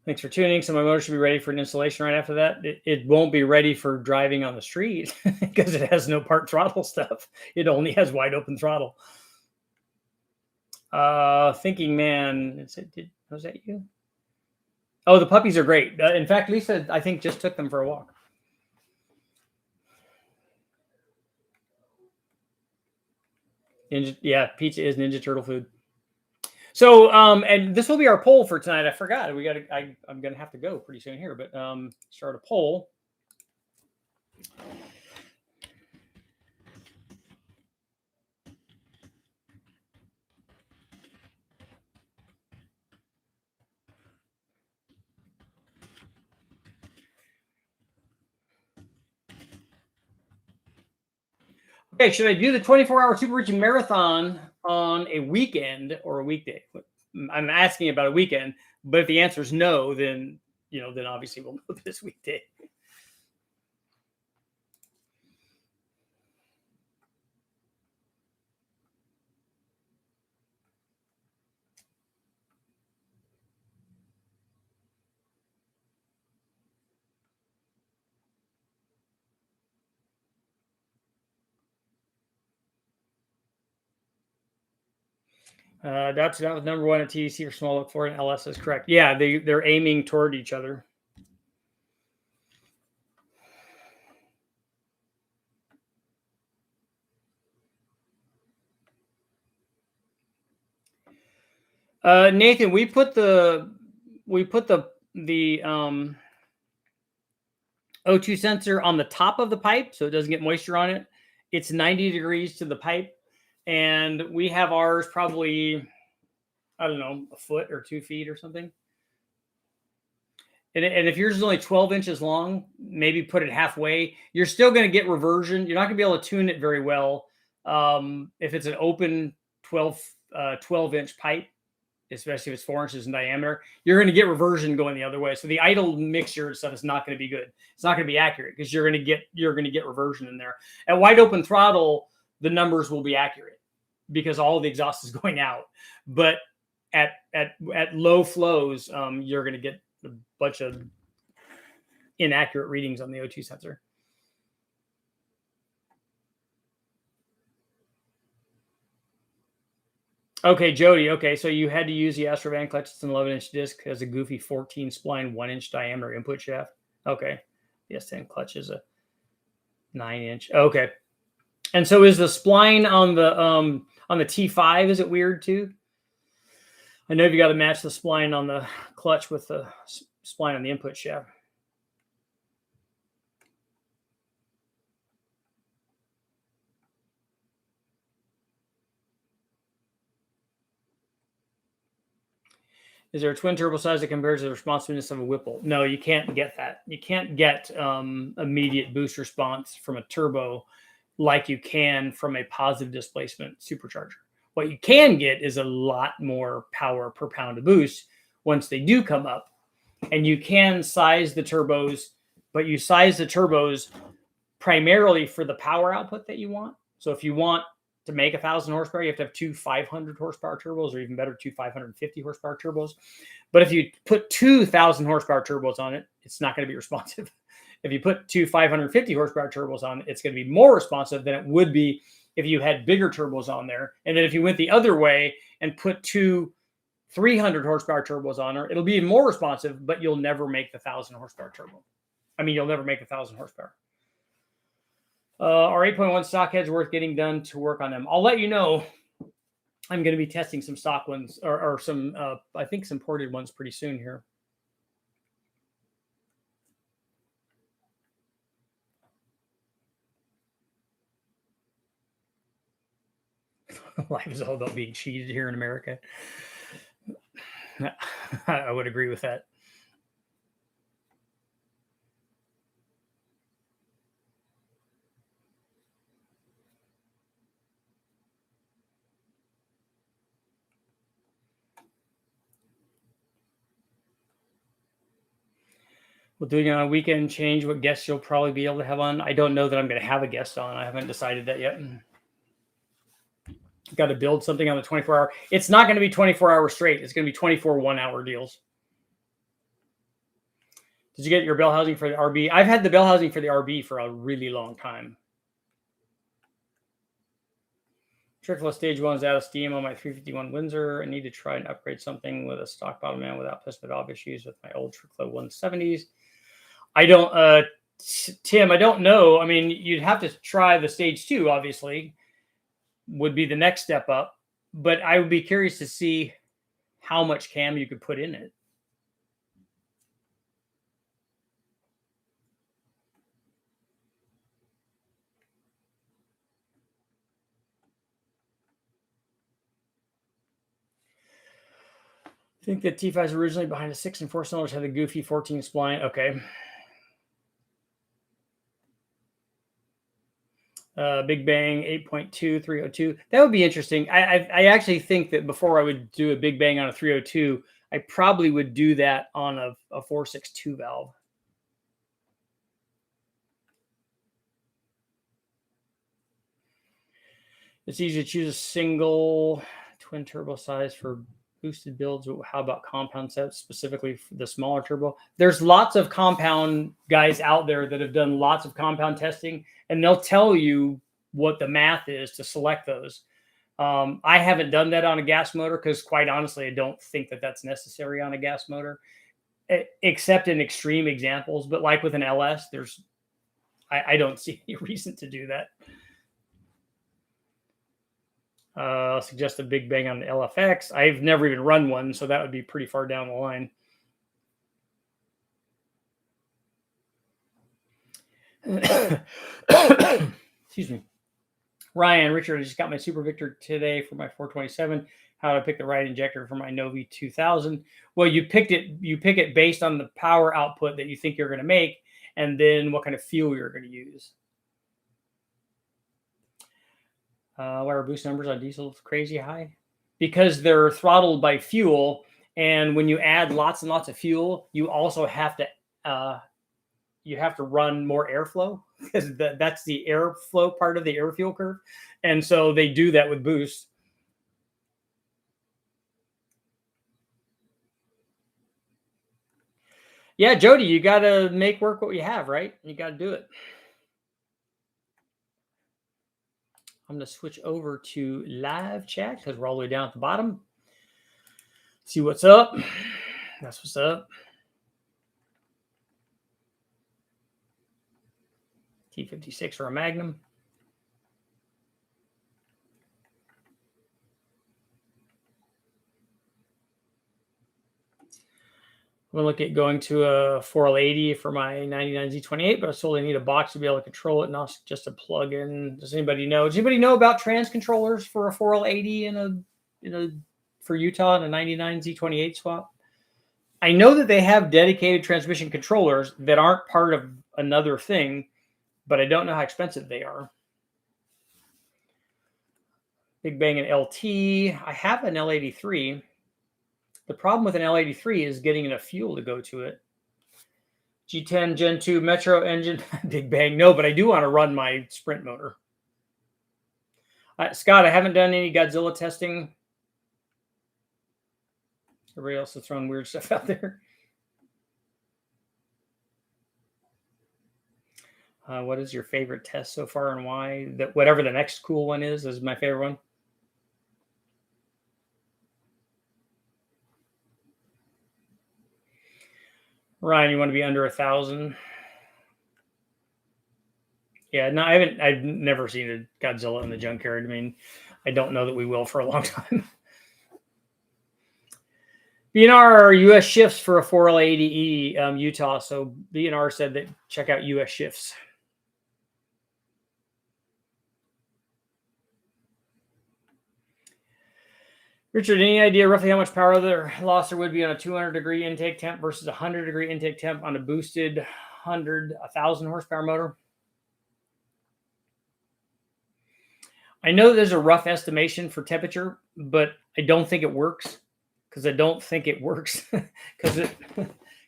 Thanks for tuning. So my motor should be ready for an installation right after that. It won't be ready for driving on the street because it has no part throttle stuff. It only has wide open throttle. Thinking man, was that you? Oh, the puppies are great. In fact, Lisa, I think, just took them for a walk. Yeah, pizza is Ninja Turtle food. So, and this will be our poll for tonight. I forgot. I'm gonna have to go pretty soon here, but start a poll. Okay, should I do the 24-hour Super Reaching Marathon on a weekend or a weekday? I'm asking about a weekend, but if the answer is no, then then obviously we'll go this weekday. That was number one at TEC for small look for, and LS is correct. Yeah, they're aiming toward each other. Nathan, we put the O2 sensor on the top of the pipe so it doesn't get moisture on it. It's 90 degrees to the pipe, and we have ours probably, I don't know, a foot or 2 feet or something. And if yours is only 12 inches long, maybe put it halfway. You're still going to get reversion. You're not going to be able to tune it very well if it's an open 12-inch pipe, especially if it's 4 inches in diameter. You're going to get reversion going the other way. So the idle mixture and stuff is not going to be good. It's not going to be accurate because you're going to get reversion in there. At wide open throttle, the numbers will be accurate because all of the exhaust is going out. But at low flows, you're going to get a bunch of inaccurate readings on the O2 sensor. Okay, Jody. Okay, so you had to use the Astrovan clutch. It's an 11-inch disc, has a goofy 14 spline, 1-inch diameter input shaft. Okay, the S10 clutch is a 9-inch. Okay, and so is the spline on the T5? Is it weird too? I know you got to match the spline on the clutch with the spline on the input shaft. Is there a twin turbo size that compares to the responsiveness of a Whipple? No, you can't get that. You can't get immediate boost response from a turbo like you can from a positive displacement supercharger. What you can get is a lot more power per pound of boost once they do come up. And you can size the turbos, but you size the turbos primarily for the power output that you want. So if you want to make 1,000 horsepower, you have to have 2 500 horsepower turbos, or even better, 2 550 horsepower turbos. But if you put 2,000 horsepower turbos on it, it's not going to be responsive. If you put 2 550 horsepower turbos on it, it's going to be more responsive than it would be if you had bigger turbos on there. And then if you went the other way and put 2 300 horsepower turbos on there, it'll be more responsive, but you'll never make the 1,000 horsepower turbo. I mean, you'll never make 1,000 horsepower. Are 8.1 stock heads worth getting done to work on them? I'll let you know. I'm going to be testing some stock ones or some, I think some ported ones pretty soon here. Life is all about being cheated here in America. I would agree with that. Well, doing it on a weekend change what guests you'll probably be able to have on. I don't know that I'm going to have a guest on. I haven't decided that yet. Got to build something on the 24-hour. It's not going to be 24 hours straight. It's going to be 24 1-hour deals. Did you get your bell housing for the RB? I've had the bell housing for the RB for a really long time. Trickle stage 1 is out of steam on my 351 Windsor. I need to try and upgrade something with a stock bottom end without piston valve issues with my old Trickle 170s. I don't, Tim, I don't know. I mean, you'd have to try the stage 2, obviously, would be the next step up. But I would be curious to see how much cam you could put in it. I think the T5 is originally behind a 6 and 4 cylinders, had the goofy 14 spline. Okay. Big Bang 8.2 302. That would be interesting. I actually think that before I would do a Big Bang on a 302, I probably would do that on a 462 valve. It's easy to choose a single twin turbo size for boosted builds. How about compound sets, specifically for the smaller turbo? There's lots of compound guys out there that have done lots of compound testing, and they'll tell you what the math is to select those. I haven't done that on a gas motor because, quite honestly, I don't think that that's necessary on a gas motor, except in extreme examples. But like with an LS, I don't see any reason to do that. I'll suggest a Big Bang on the LFX. I've never even run one, so that would be pretty far down the line. Excuse me. Ryan, Richard, I just got my Super Victor today for my 427. How to pick the right injector for my Novi 2000? Well, you pick it based on the power output that you think you're going to make, and then what kind of fuel you're going to use. Why are boost numbers on diesel crazy high? Because they're throttled by fuel, and when you add lots and lots of fuel, you also have to run more airflow, because that's the airflow part of the air fuel curve, and so they do that with boost. Yeah, Jody, you got to make work what you have, right? You got to do it. I'm going to switch over to live chat because we're all the way down at the bottom. See what's up. That's what's up. T56 or a Magnum. I'm going to look at going to a 4L80 for my 99 Z28, but I solely need a box to be able to control it, not just a plug-in. Does anybody know about trans controllers for a 4L80 for Utah in a 99 Z28 swap? I know that they have dedicated transmission controllers that aren't part of another thing, but I don't know how expensive they are. Big Bang and LT. I have an L83. The problem with an L83 is getting enough fuel to go to it. G10 Gen 2 Metro engine, Big Bang. No, but I do want to run my Sprint motor. Scott, I haven't done any Godzilla testing. Everybody else is throwing weird stuff out there. What is your favorite test so far and why? Whatever the next cool one is my favorite one. Ryan, you want to be under 1,000? Yeah, no, I've never seen a Godzilla in the junkyard. I mean, I don't know that we will for a long time. B&R US shifts for a 4L80E Utah. So B&R said that check out US shifts. Richard, any idea roughly how much power the loss there would be on a 200-degree intake temp versus a 100-degree intake temp on a boosted 1,000 horsepower motor? I know there's a rough estimation for temperature, but I don't think it works because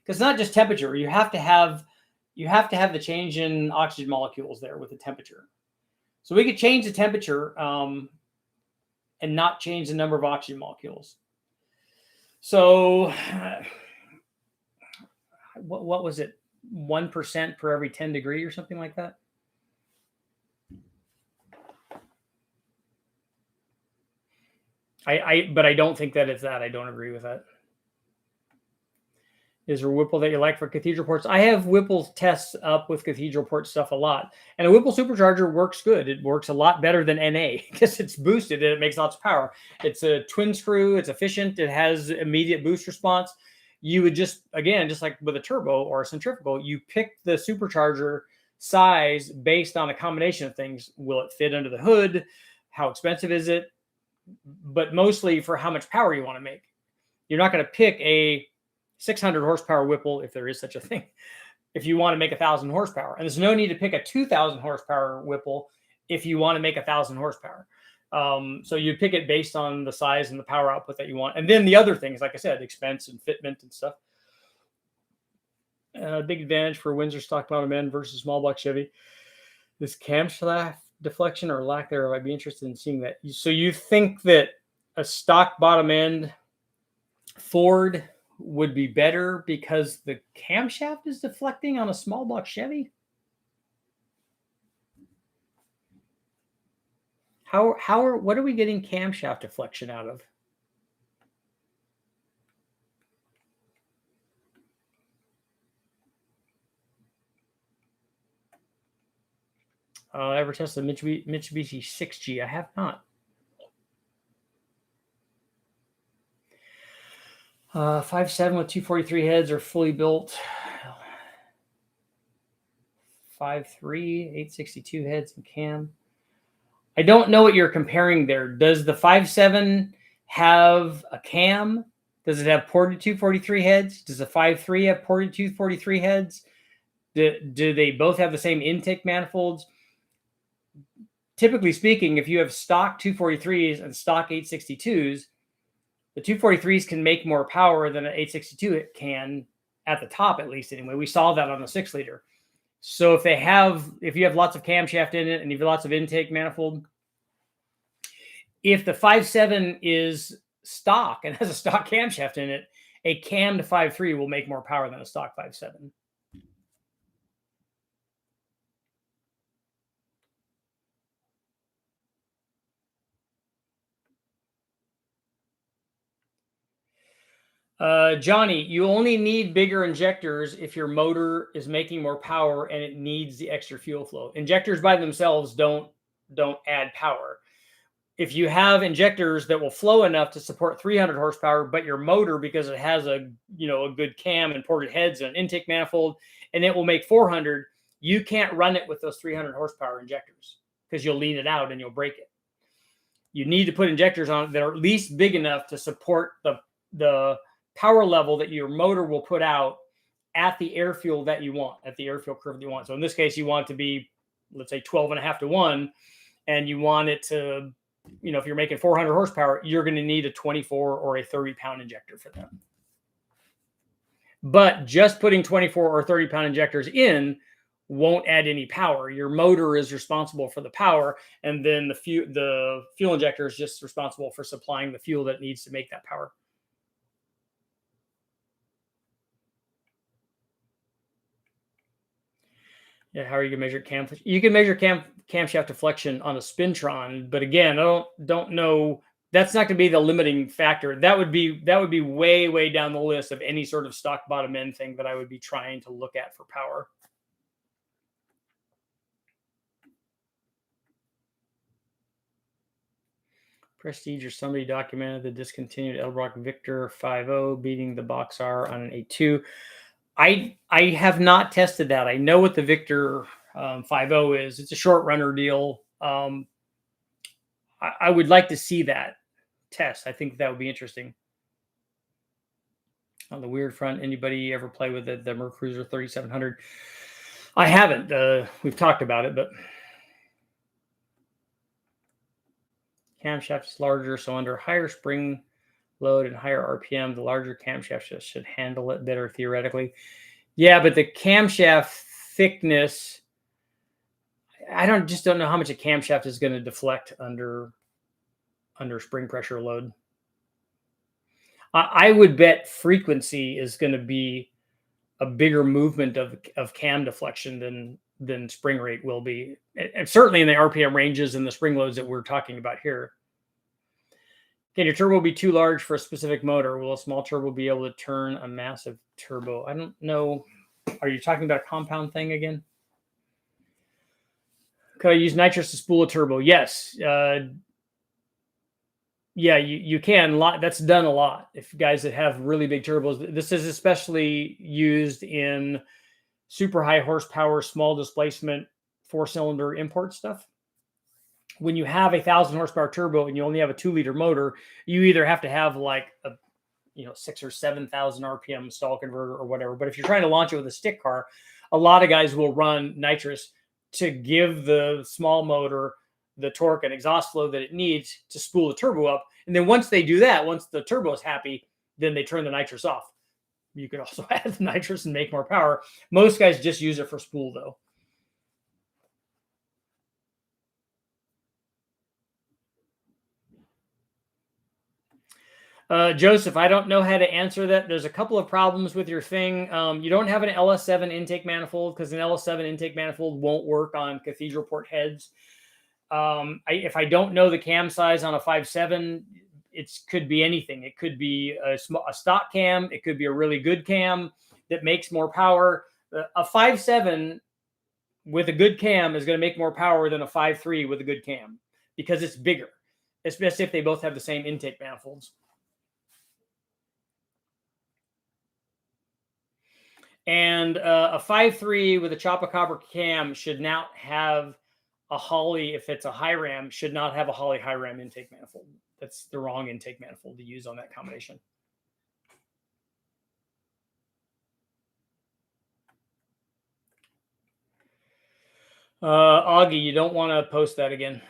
it's not just temperature. You have to have the change in oxygen molecules there with the temperature. So we could change the temperature and not change the number of oxygen molecules. So what was it? 1% per every 10 degree or something like that. But I don't think that it's that. I don't agree with that. Is there a Whipple that you like for cathedral ports? I have Whipple tests up with cathedral port stuff a lot. And a Whipple supercharger works good. It works a lot better than NA because it's boosted and it makes lots of power. It's a twin screw. It's efficient. It has immediate boost response. You would just, again, just like with a turbo or a centrifugal, you pick the supercharger size based on a combination of things. Will it fit under the hood? How expensive is it? But mostly for how much power you want to make. You're not going to pick a 600 horsepower Whipple, if there is such a thing, if you want to make 1,000 horsepower. And there's no need to pick a 2,000 horsepower Whipple if you want to make 1,000 horsepower. So you pick it based on the size and the power output that you want. And then the other things, like I said, expense and fitment and stuff. Big advantage for Windsor stock bottom end versus small block Chevy. This camshaft deflection or lack thereof, I'd be interested in seeing that. So you think that a stock bottom end Ford would be better because the camshaft is deflecting on a small block Chevy? What are we getting camshaft deflection out of? Ever tested the Mitsubishi 6G? I have not. 5.7 with 243 heads are fully built. 5.3, 862 heads and cam. I don't know what you're comparing there. Does the 5.7 have a cam? Does it have ported 243 heads? Does the 5.3 have ported 243 heads? Do they both have the same intake manifolds? Typically speaking, if you have stock 243s and stock 862s, the 243s can make more power than an 862 can at the top, at least anyway. We saw that on the 6-liter. So if you have lots of camshaft in it and you have lots of intake manifold, if the 5.7 is stock and has a stock camshaft in it, a cam to 5.3 will make more power than a stock 5.7. Johnny, you only need bigger injectors if your motor is making more power and it needs the extra fuel flow. Injectors by themselves don't add power. If you have injectors that will flow enough to support 300 horsepower, but your motor, because it has a good cam and ported heads and an intake manifold, and it will make 400, you can't run it with those 300 horsepower injectors because you'll lean it out and you'll break it. You need to put injectors on it that are at least big enough to support the power level that your motor will put out at the air fuel that you want, at the air fuel curve that you want. So in this case, you want it to be, let's say 12.5 to 1, and you want it to, if you're making 400 horsepower, you're going to need a 24 or a 30-pound injector for that. But just putting 24 or 30-pound injectors in won't add any power. Your motor is responsible for the power, and then the fuel injector is just responsible for supplying the fuel that it needs to make that power. Yeah, how are you gonna measure You can measure camshaft deflection on a Spintron, but again, I don't know. That's not going to be the limiting factor. That would be way down the list of any sort of stock bottom end thing that I would be trying to look at for power. Prestige or somebody documented the discontinued Edelbrock Victor 5.0 beating the Box R on an 8.2. I have not tested that. I know what the Victor 5.0 is. It's a short runner deal. I would like to see that test. I think that would be interesting. On the weird front, anybody ever play with the Mercruiser 3700? I haven't. We've talked about it, but camshaft is larger, so under higher spring load and higher RPM, the larger camshaft should handle it better theoretically. Yeah, but the camshaft thickness, I don't know how much a camshaft is going to deflect under spring pressure load. I would bet frequency is going to be a bigger movement of cam deflection than spring rate will be, and certainly in the RPM ranges and the spring loads that we're talking about here. Can your turbo be too large for a specific motor? Will a small turbo be able to turn a massive turbo? I don't know. Are you talking about a compound thing again? Could I use nitrous to spool a turbo? Yes. Yeah, you can. That's done a lot. If guys that have really big turbos, this is especially used in super high horsepower, small displacement, 4-cylinder import stuff. When you have 1,000 horsepower turbo and you only have a 2-liter motor, you either have to have like a 6,000 or 7,000 RPM stall converter or whatever. But if you're trying to launch it with a stick car, a lot of guys will run nitrous to give the small motor the torque and exhaust flow that it needs to spool the turbo up. And then once they do that, once the turbo is happy, then they turn the nitrous off. You could also add the nitrous and make more power. Most guys just use it for spool, though. Joseph, I don't know how to answer that. There's a couple of problems with your thing. You don't have an LS7 intake manifold because an LS7 intake manifold won't work on cathedral port heads. If I don't know the cam size on a 5.7, it could be anything. It could be a stock cam. It could be a really good cam that makes more power. A 5.7 with a good cam is going to make more power than a 5.3 with a good cam because it's bigger, especially if they both have the same intake manifolds. And a 5.3 with a Chopacabra cam should not have a Holley. If it's a high ram, should not have a Holley high ram intake manifold. That's the wrong intake manifold to use on that combination. Augie, you don't want to post that again.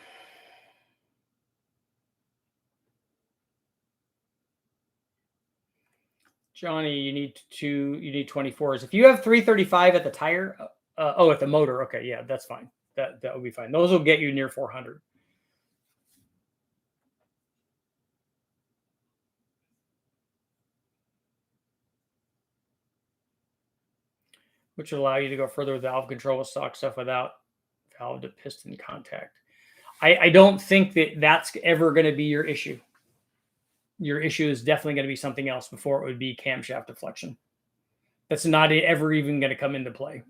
Johnny, you need 24s. If you have 335 at the tire, at the motor, okay, yeah, that's fine. That would be fine. Those will get you near 400. Which will allow you to go further with valve control with stock stuff without valve to piston contact. I don't think that's ever going to be your issue. Your issue is definitely going to be something else before it would be camshaft deflection. That's not ever even going to come into play.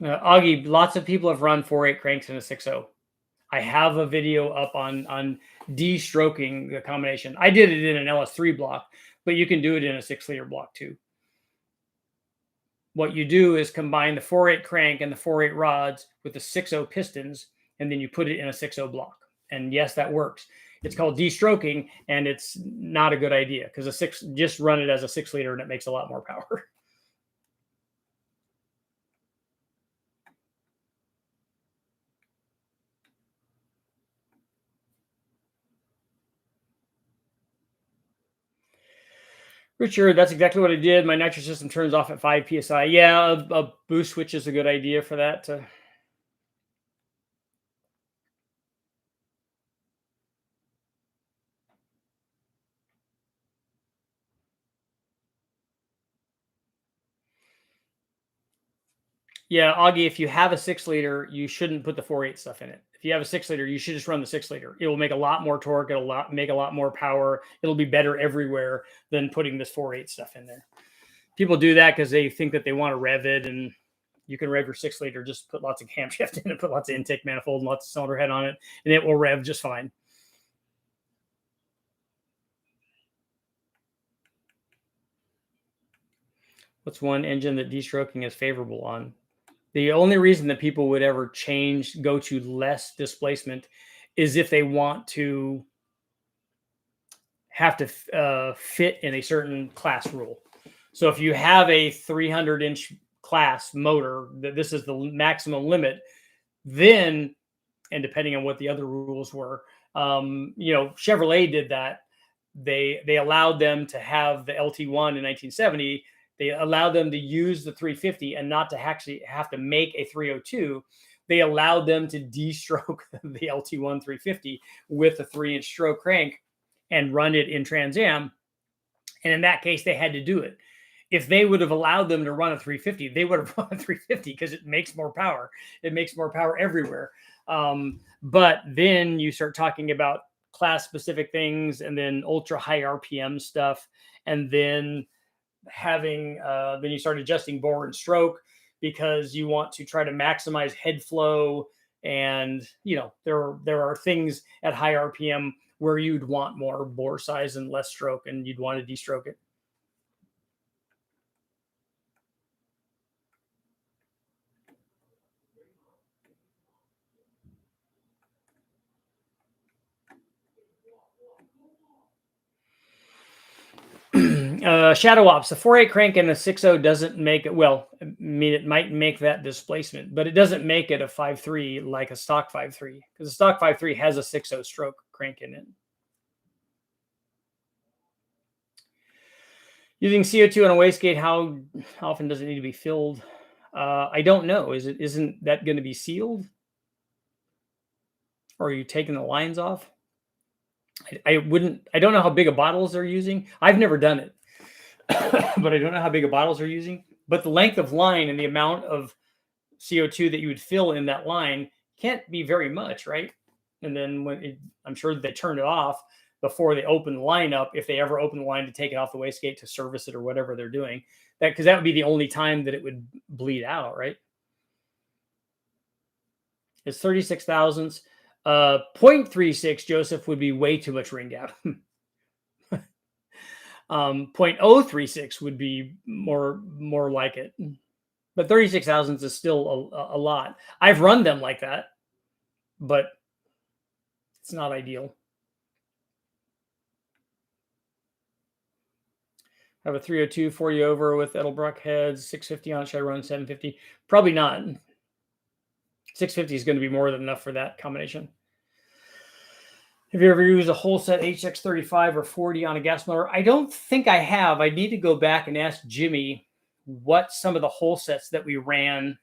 Augie, lots of people have run 4.8 cranks in a 6.0. I have a video up on de-stroking the combination. I did it in an LS3 block, but you can do it in a 6-liter block too. What you do is combine the 4.8 crank and the 4.8 rods with the 6.0 pistons, and then you put it in a 6.0 block. And yes, that works. It's called de-stroking, and it's not a good idea because just run it as a 6-liter and it makes a lot more power. Richard, that's exactly what I did. My nitrous system turns off at 5 psi. Yeah, a boost switch is a good idea for that. Yeah, Augie, if you have a 6-liter, you shouldn't put the 4.8 stuff in it. If you have a 6-liter, you should just run the 6-liter. It will make a lot more torque. It'll make a lot more power. It'll be better everywhere than putting this 4.8 stuff in there. People do that because they think that they want to rev it, and you can rev your 6-liter. Just put lots of camshaft in it, put lots of intake manifold and lots of cylinder head on it, and it will rev just fine. What's one engine that de-stroking is favorable on? The only reason that people would ever go to less displacement is if they want to have to fit in a certain class rule. So if you have a 300-inch class motor, that this is the maximum limit, then, and depending on what the other rules were, Chevrolet did that. they allowed them to have the LT1 in 1970. They allowed them to use the 350 and not to actually have to make a 302. They allowed them to de-stroke the LT1 350 with a 3-inch stroke crank and run it in Trans Am. And in that case, they had to do it. If they would have allowed them to run a 350, they would have run a 350 because it makes more power. It makes more power everywhere. But then you start talking about class specific things, and then ultra high RPM stuff. And then then you start adjusting bore and stroke because you want to try to maximize head flow. And, there are things at high RPM where you'd want more bore size and less stroke, and you'd want to de-stroke it. Shadow Ops, the 4.8 crank and the 6.0 doesn't make it, well, I mean, it might make that displacement, but it doesn't make it a 5.3 like a stock 5.3, because the stock 5.3 has a 6.0 stroke crank in it. Using CO2 on a wastegate, how often does it need to be filled? I don't know. Isn't that going to be sealed? Or are you taking the lines off? I don't know how big of bottles they're using. I've never done it. But I don't know how big of bottles are using. But the length of line and the amount of CO2 that you would fill in that line can't be very much, right? And then I'm sure they turn it off before they open the line up, if they ever open the line to take it off the wastegate to service it or whatever they're doing. Because that would be the only time that it would bleed out, right? It's 36 thousandths. 0.36, Joseph, would be way too much ring gap. 0.036 would be more like it, but 36 thousandths is still a lot. I've run them like that, but it's not ideal. I have a 302 40 over with Edelbrock heads, 650 on it. Should I run 750? Probably not. 650 is going to be more than enough for that combination. Have you ever used a whole set HX35 or 40 on a gas motor? I don't think I have. I need to go back and ask Jimmy what some of the whole sets that we ran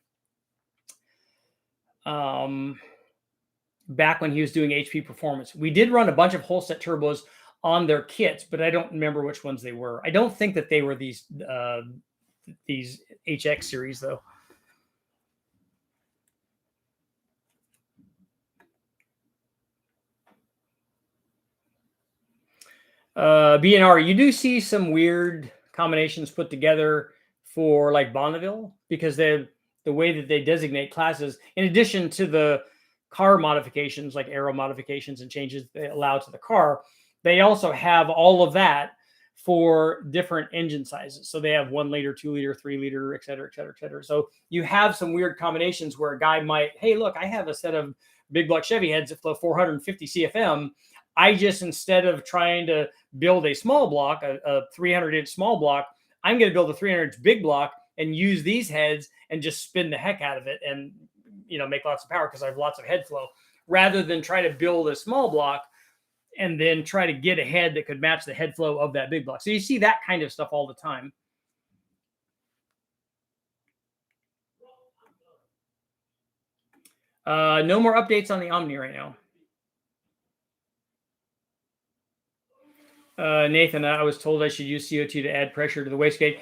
back when he was doing HP Performance. We did run a bunch of whole set turbos on their kits, but I don't remember which ones they were. I don't think that they were these HX series, though. BNR, you do see some weird combinations put together for like Bonneville, because the way that they designate classes, in addition to the car modifications like aero modifications and changes they allow to the car, they also have all of that for different engine sizes. So they have 1 liter, 2 liter, 3 liter, et cetera, et cetera, et cetera. So you have some weird combinations where a guy might, hey, look, I have a set of big block Chevy heads that flow 450 CFM. I just, instead of trying to build a small block, a 300-inch small block, I'm going to build a 300-inch big block and use these heads and just spin the heck out of it and, make lots of power because I have lots of head flow, rather than try to build a small block and then try to get a head that could match the head flow of that big block. So you see that kind of stuff all the time. No more updates on the Omni right now. Nathan, I was told I should use CO2 to add pressure to the wastegate.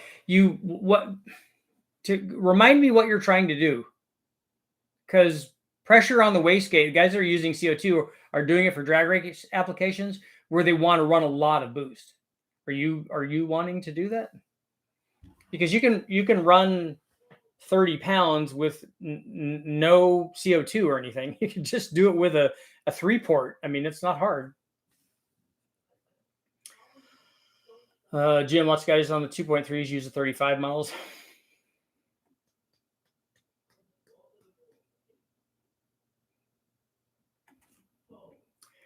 Remind me what you're trying to do. Because pressure on the wastegate, the guys that are using CO2 are doing it for drag race applications where they want to run a lot of boost. Are you wanting to do that? Because you can run 30 pounds with no CO2 or anything. You can just do it with a 3-port. I mean, it's not hard. Jim, lots of guys on the 2.3s use the 35 miles.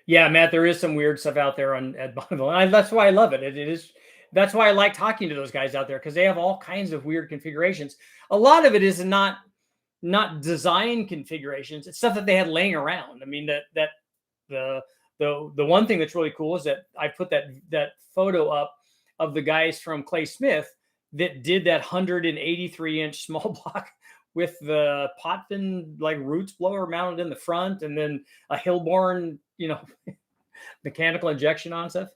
Yeah, Matt, there is some weird stuff out there at Bonneville, and that's why I love it. That's why I like talking to those guys out there, because they have all kinds of weird configurations. A lot of it is not design configurations; it's stuff that they had laying around. I mean, that the the one thing that's really cool is that I put that photo up of the guys from Clay Smith that did that 183-inch small block with the Potvin like roots blower mounted in the front, and then a Hillborn, mechanical injection on stuff.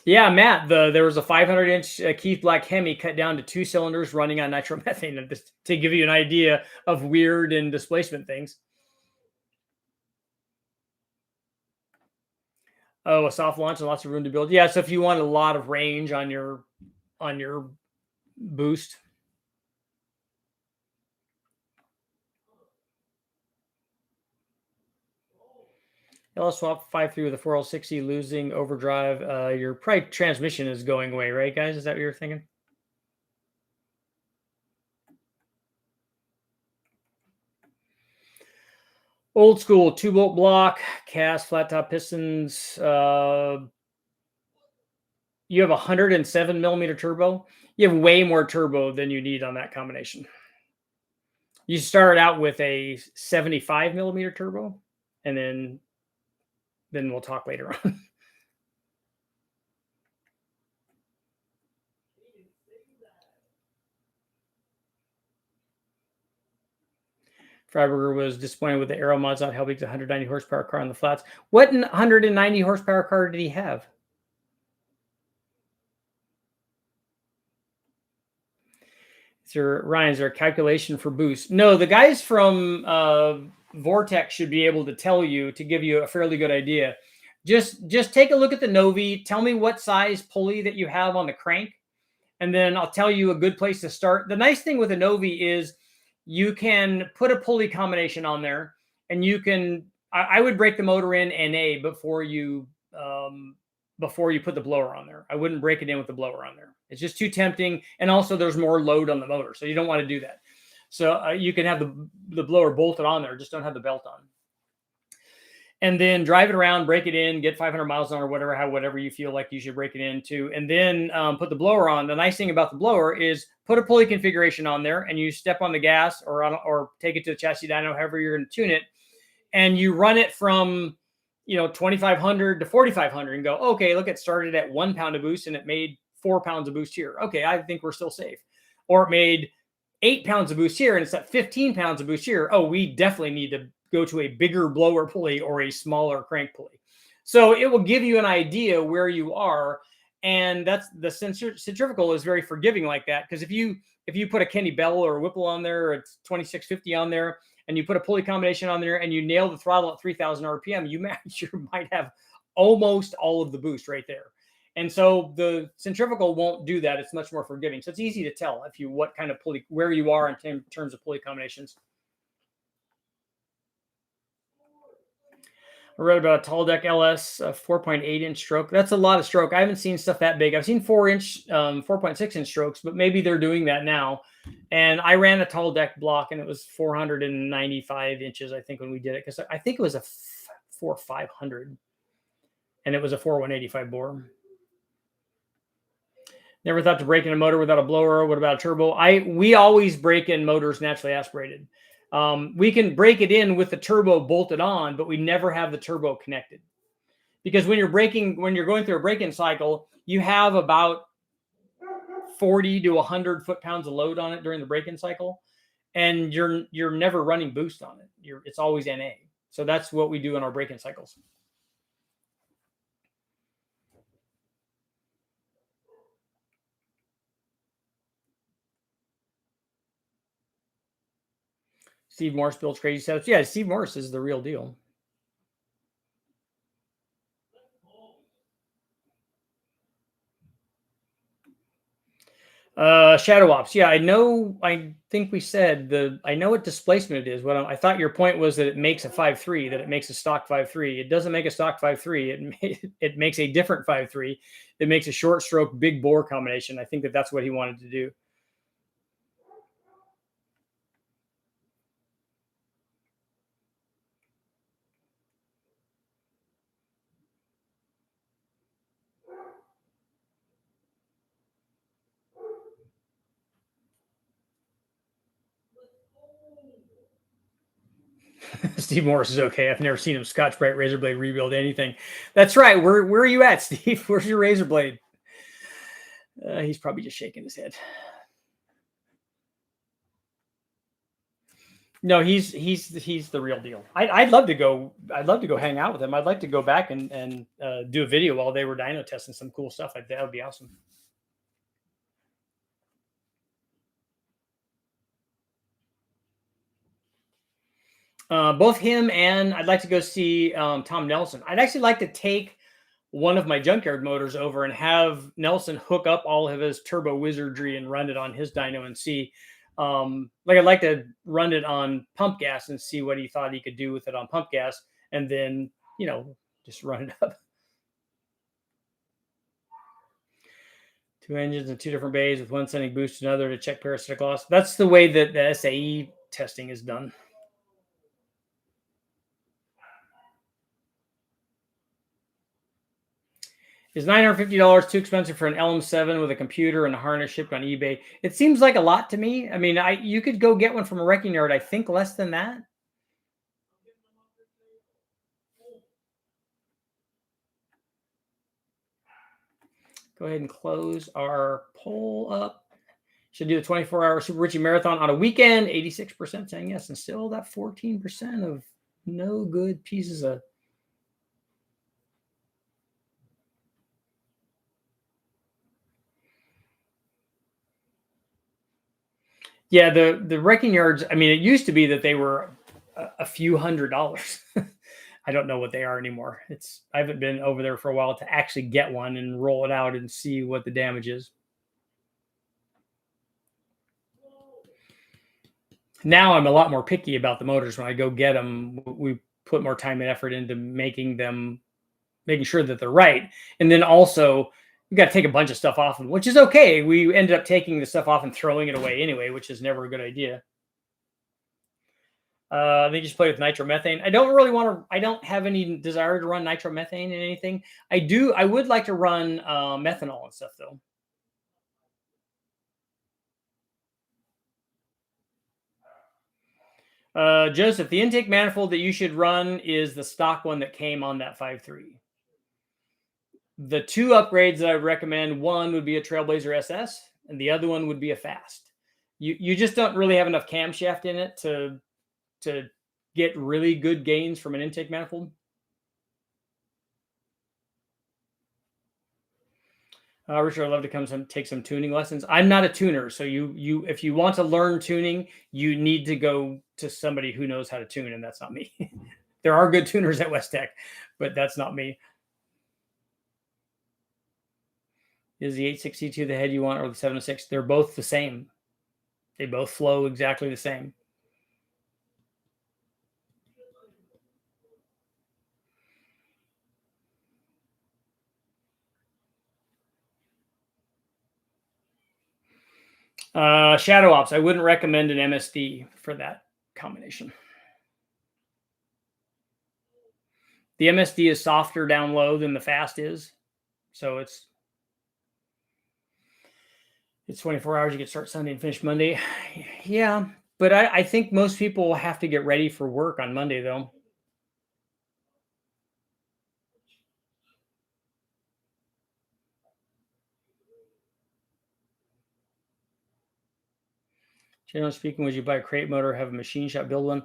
Yeah, Matt, there was a 500-inch Keith Black Hemi cut down to 2 cylinders running on nitromethane, just to give you an idea of weird and displacement things. Oh, a soft launch and lots of room to build. Yeah, so if you want a lot of range on your boost. LS swap 5.3 with a 4L60 losing overdrive. Your probably transmission is going away, right, guys? Is that what you're thinking? Old school 2-bolt block, cast, flat top pistons. You have a 107mm turbo. You have way more turbo than you need on that combination. You start out with a 75mm turbo, and then we'll talk later on. Freiberger was disappointed with the aero mods not helping the 190 horsepower car on the flats. What 190 horsepower car did he have? Ryan, is there a calculation for boost? No, the guys from Vortex should be able to tell you, to give you a fairly good idea. Just take a look at the Novi. Tell me what size pulley that you have on the crank, and then I'll tell you a good place to start. The nice thing with a Novi is you can put a pulley combination on there, and you can. I would break the motor in NA before you put the blower on there. I wouldn't break it in with the blower on there. It's just too tempting, and also there's more load on the motor, so you don't want to do that. So you can have the blower bolted on there, just don't have the belt on. And then drive it around, break it in, get 500 miles on or whatever you feel like you should break it into, and then put the blower on. The nice thing about the blower is put a pulley configuration on there, and you step on the gas or take it to the chassis dyno, however you're going to tune it, and you run it from 2,500 to 4,500 and go, okay, look, it started at 1 pound of boost and it made 4 pounds of boost here. Okay, I think we're still safe. Or it made 8 pounds of boost here and it's at 15 pounds of boost here. Oh, we definitely need to go to a bigger blower pulley or a smaller crank pulley. So it will give you an idea where you are. And that's the centrifugal is very forgiving like that. Because if you put a Kenny Bell or a Whipple on there, or it's 2650 on there, and you put a pulley combination on there and you nail the throttle at 3,000 RPM, you might have almost all of the boost right there. And so the centrifugal won't do that. It's much more forgiving. So it's easy to tell what kind of pulley, where you are in terms of pulley combinations. I read about a tall deck LS 4.8-inch stroke. That's a lot of stroke. I haven't seen stuff that big. I've seen 4.6-inch strokes, but maybe they're doing that now. And I ran a tall deck block, and it was 495 inches, I think, when we did it, because I think it was a 4.500, and it was a 4.185 bore. Never thought to break in a motor without a blower. What about a turbo? We always break in motors naturally aspirated. We can break it in with the turbo bolted on, but we never have the turbo connected. Because when you're going through a break-in cycle, you have about 40 to 100 foot-pounds of load on it during the break-in cycle, and you're never running boost on it. It's always NA. So that's what we do in our break-in cycles. Steve Morse builds crazy setups. Yeah, Steve Morse is the real deal. Shadow Ops. Yeah, I know. I think we said I know what displacement it is. I thought your point was that it makes a 5.3, that it makes a stock 5.3. It doesn't make a stock 5.3. It makes a different 5.3. It makes a short stroke, big bore combination. I think that's what he wanted to do. Steve Morris is okay. I've never seen him Scotch Brite razor blade rebuild anything. That's right. Where are you at, Steve? Where's your razor blade? He's probably just shaking his head. No, he's the real deal. I'd love to go. I'd love to go hang out with him. I'd like to go back and do a video while they were dyno testing some cool stuff. Like that would be awesome. Both him and I'd like to go see Tom Nelson. I'd actually like to take one of my junkyard motors over and have Nelson hook up all of his turbo wizardry and run it on his dyno and see. Like I'd like to run it on pump gas and see what he thought he could do with it on pump gas, and then just run it up. 2 engines in 2 different bays with one sending boost to another to check parasitic loss. That's the way that the SAE testing is done. Is $950 too expensive for an LM7 with a computer and a harness shipped on eBay? It seems like a lot to me. I mean, you could go get one from a wrecking yard, I think less than that. Go ahead and close our poll up. Should do the 24-hour Super Richie Marathon on a weekend. 86% saying yes, and still that 14% of no good pieces of. Yeah, the wrecking yards, I mean, it used to be that they were a few $100s. I don't know what they are anymore. I haven't been over there for a while to actually get one and roll it out and see what the damage is. Now I'm a lot more picky about the motors. When I go get them, we put more time and effort into making sure that they're right. And then also we got to take a bunch of stuff off them, which is okay. We ended up taking the stuff off and throwing it away anyway, which is never a good idea. They just play with nitromethane. I don't have any desire to run nitromethane in anything. I would like to run methanol and stuff though. Joseph, the intake manifold that you should run is the stock one that came on that 5.3. The 2 upgrades that I recommend, one would be a Trailblazer SS, and the other one would be a Fast. You just don't really have enough camshaft in it to get really good gains from an intake manifold. Richard, I'd love to come take some tuning lessons. I'm not a tuner, so if you want to learn tuning, you need to go to somebody who knows how to tune, and that's not me. There are good tuners at West Tech, but that's not me. Is the 862 the head you want or the 706? They're both the same. They both flow exactly the same. Shadow Ops, I wouldn't recommend an MSD for that combination. The MSD is softer down low than the Fast is. So it's 24 hours. You can start Sunday and finish Monday. Yeah, but I think most people will have to get ready for work on Monday, though. Generally speaking, would you buy a crate motor or have a machine shop build one?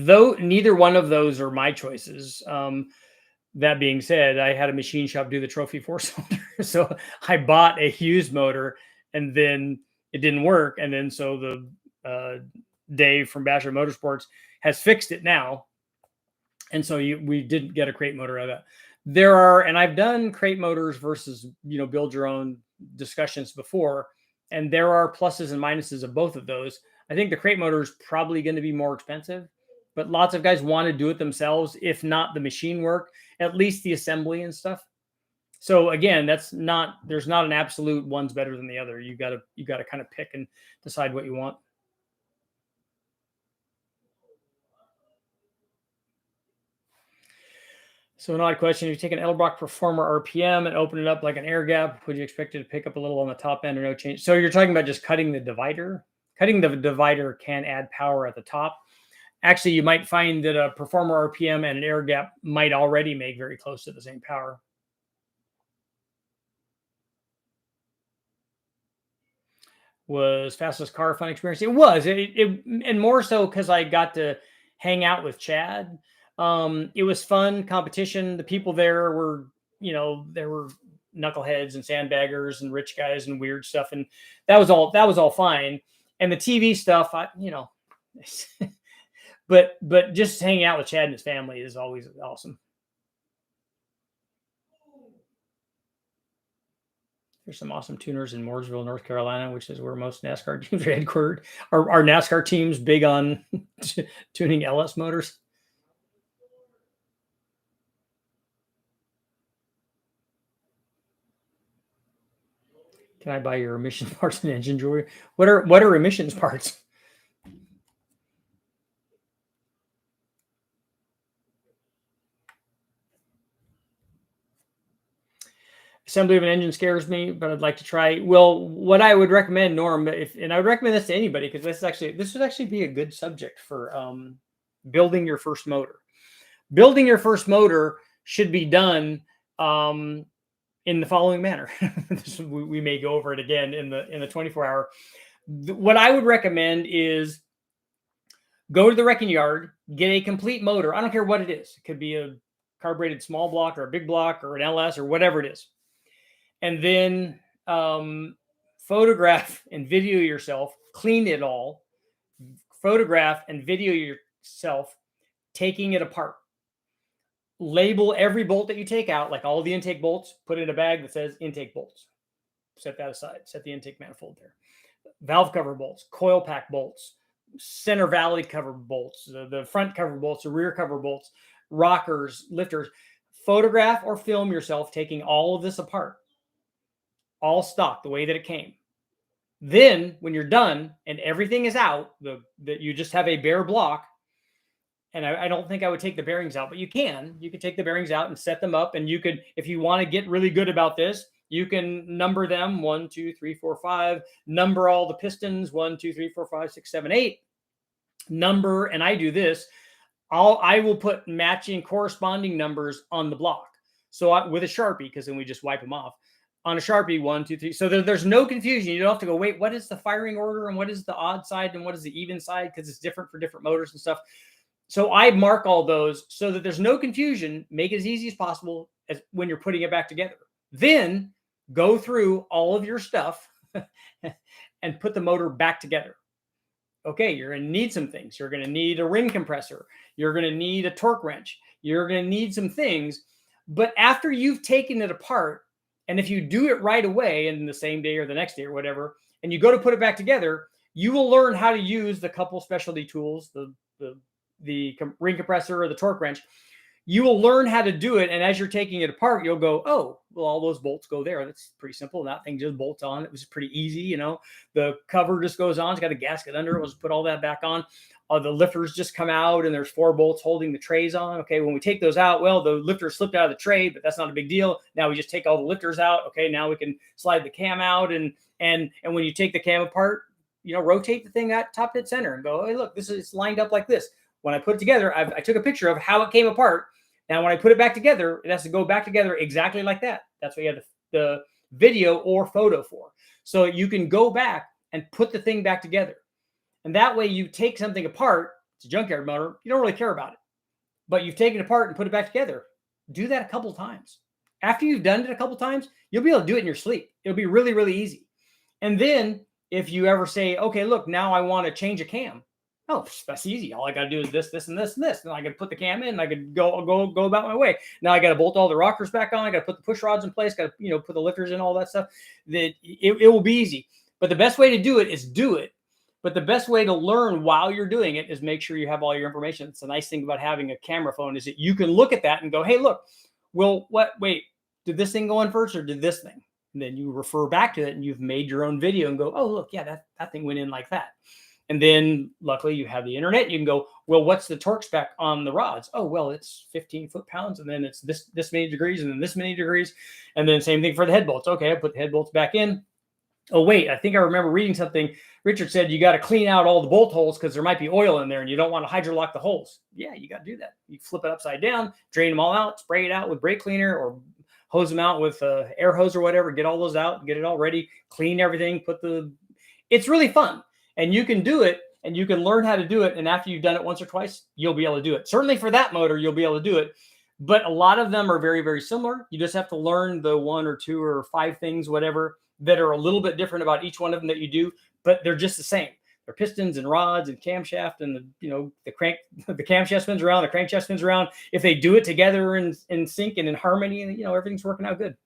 Though neither one of those are my choices. That being said, I had a machine shop do the trophy 4-cylinder. So I bought a used motor and then it didn't work. And then so the Dave from Basher Motorsports has fixed it now. And so we didn't get a crate motor out of that. And I've done crate motors versus, build your own discussions before. And there are pluses and minuses of both of those. I think the crate motor is probably going to be more expensive, but lots of guys want to do it themselves. If not the machine work, at least the assembly and stuff. So again, there's not an absolute one's better than the other. You got to kind of pick and decide what you want. So an odd question, if you take an Edelbrock Performer RPM and open it up like an air gap, would you expect it to pick up a little on the top end or no change? So you're talking about just cutting the divider? Cutting the divider can add power at the top. Actually, you might find that a performer RPM and an air gap might already make very close to the same power. Was fastest car fun experience? It was. And more so because I got to hang out with Chad. It was fun competition. The people there were, there were knuckleheads and sandbaggers and rich guys and weird stuff, and that was all fine. And the TV stuff, but just hanging out with Chad and his family is always awesome. There's some awesome tuners in Mooresville, North Carolina, which is where most NASCAR teams are headquartered. Our NASCAR teams big on tuning LS motors? Can I buy your emission parts and engine jewelry? What are emissions parts? Assembly of an engine scares me, but I'd like to try. Well, what I would recommend, Norm, and I would recommend this to anybody, because this would actually be a good subject for building your first motor. Building your first motor should be done in the following manner. We may go over it again in the 24-hour. What I would recommend is go to the wrecking yard, get a complete motor. I don't care what it is. It could be a carbureted small block or a big block or an LS or whatever it is. And then photograph and video yourself, clean it all, photograph and video yourself taking it apart. Label every bolt that you take out, like all the intake bolts, put it in a bag that says intake bolts. Set that aside, set the intake manifold there. Valve cover bolts, coil pack bolts, center valley cover bolts, the front cover bolts, the rear cover bolts, rockers, lifters. Photograph or film yourself taking all of this apart. All stock, the way that it came. Then, when you're done and everything is out, that you just have a bare block, and I don't think I would take the bearings out, but you can take the bearings out and set them up. And you could, if you want to get really good about this, you can number them 1, 2, 3, 4, 5, number all the pistons 1, 2, 3, 4, 5, 6, 7, 8, number. And I do this. I will put matching corresponding numbers on the block. So with a Sharpie, because then we just wipe them off. On a Sharpie, 1, 2, 3. So there's no confusion. You don't have to go, wait, what is the firing order and what is the odd side and what is the even side? Because it's different for different motors and stuff. So I mark all those so that there's no confusion. Make it as easy as possible as when you're putting it back together. Then go through all of your stuff and put the motor back together. Okay, you're going to need some things. You're going to need a ring compressor. You're going to need a torque wrench. You're going to need some things. But after you've taken it apart, and if you do it right away in the same day or the next day or whatever, and you go to put it back together, you will learn how to use the couple specialty tools, the ring compressor or the torque wrench. You will learn how to do it. And as you're taking it apart, you'll go, oh, well, all those bolts go there. That's pretty simple. That thing just bolts on. It was pretty easy. The cover just goes on. It's got a gasket under it. We'll just put all that back on. The lifters just come out and there's 4 bolts holding the trays on. Okay, when we take those out, well, the lifters slipped out of the tray, but that's not a big deal. Now we just take all the lifters out. Okay, now we can slide the cam out. And when you take the cam apart, rotate the thing at top dead center and go, hey, look, it's lined up like this. When I put it together, I took a picture of how it came apart. Now, when I put it back together, it has to go back together exactly like that. That's what you have the video or photo for. So you can go back and put the thing back together. And that way you take something apart, it's a junkyard motor, you don't really care about it. But you've taken it apart and put it back together. Do that a couple times. After you've done it a couple times, you'll be able to do it in your sleep. It'll be really, really easy. And then if you ever say, okay, look, now I want to change a cam. Oh, that's easy. All I got to do is this, this, and this, and this. And I can put the cam in and I could go about my way. Now I got to bolt all the rockers back on. I got to put the push rods in place. Got to, put the lifters in, all that stuff. That it will be easy. But the best way to do it is do it. But the best way to learn while you're doing it is make sure you have all your information. It's a nice thing about having a camera phone is that you can look at that and go, hey, look, well, wait, did this thing go in first or did this thing? And then you refer back to it and you've made your own video and go, oh, look, yeah, that thing went in like that. And then luckily you have the internet. You can go, well, what's the torque spec on the rods? Oh, well, it's 15 foot-pounds. And then it's this many degrees and then this many degrees. And then same thing for the head bolts. Okay, I put the head bolts back in. Oh, wait, I think I remember reading something. Richard said you got to clean out all the bolt holes because there might be oil in there and you don't want to hydrolock the holes. Yeah, you got to do that. You flip it upside down, drain them all out, spray it out with brake cleaner or hose them out with air hose or whatever, get all those out, get it all ready, clean everything, it's really fun. And you can do it and you can learn how to do it. And after you've done it once or twice, you'll be able to do it. Certainly for that motor, you'll be able to do it. But a lot of them are very, very similar. You just have to learn the 1 or 2 or 5 things, whatever, that are a little bit different about each one of them that you do, but they're just the same. They're pistons and rods and camshaft, and the crank, the camshaft spins around, the crankshaft spins around. If they do it together in sync and in harmony, and everything's working out good.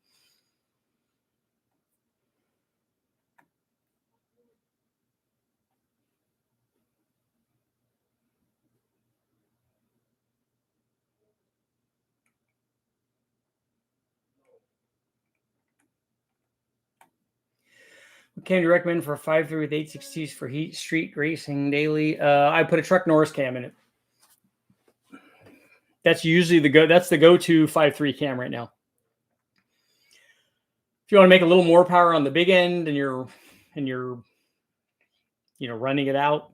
What cam do you recommend for a 5.3 with 860s for heat street racing daily? I put a Truck Norris cam in it. That's usually the go-to 5.3 cam right now. If you want to make a little more power on the big end and you're running it out,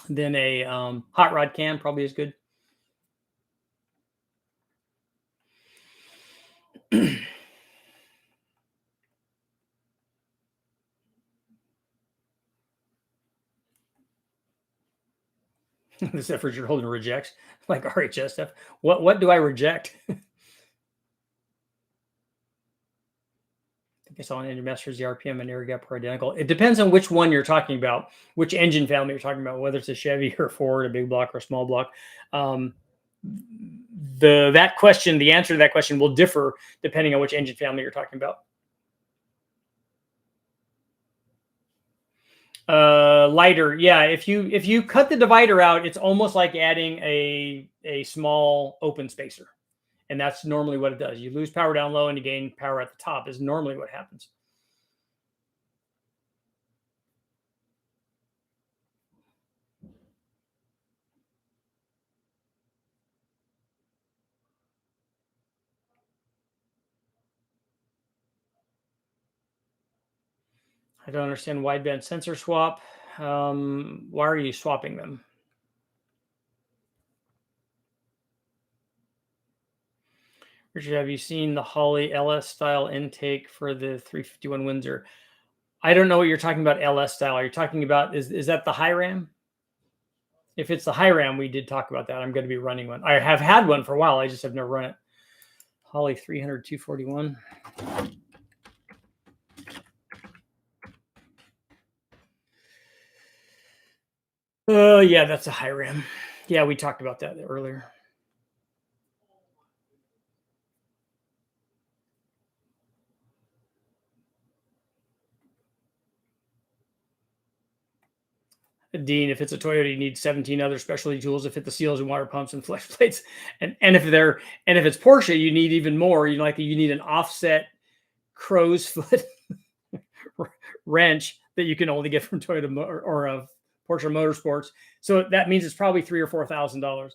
then a hot rod cam probably is good. This effort you're holding rejects like RHS stuff. What do I reject? I think I saw on Engine Masters the RPM and air gap are identical. It depends on which one you're talking about, which engine family you're talking about, whether it's a Chevy or a Ford, a big block or a small block. The answer to that question will differ depending on which engine family you're talking about. Lighter, yeah. If you cut the divider out, it's almost like adding a small open spacer, and that's normally what it does. You lose power down low and you gain power at the top is normally what happens. I don't understand wideband sensor swap. Why are you swapping them? Richard, have you seen the Holley LS style intake for the 351 Windsor? I don't know what you're talking about LS style. Are you talking about, is that the high ram? If it's the high ram, we did talk about that. I'm going to be running one. I have had one for a while. I just have never run it. Holley 300 241. Oh, yeah, that's a high ram. Yeah, we talked about that earlier. Dean, if it's a Toyota, you need 17 other specialty tools to fit the seals and water pumps and flex plates. And if it's Porsche, you need even more. You need an offset crow's foot wrench that you can only get from Toyota or Porsche Motorsports. So that means it's probably $3,000 or $4,000.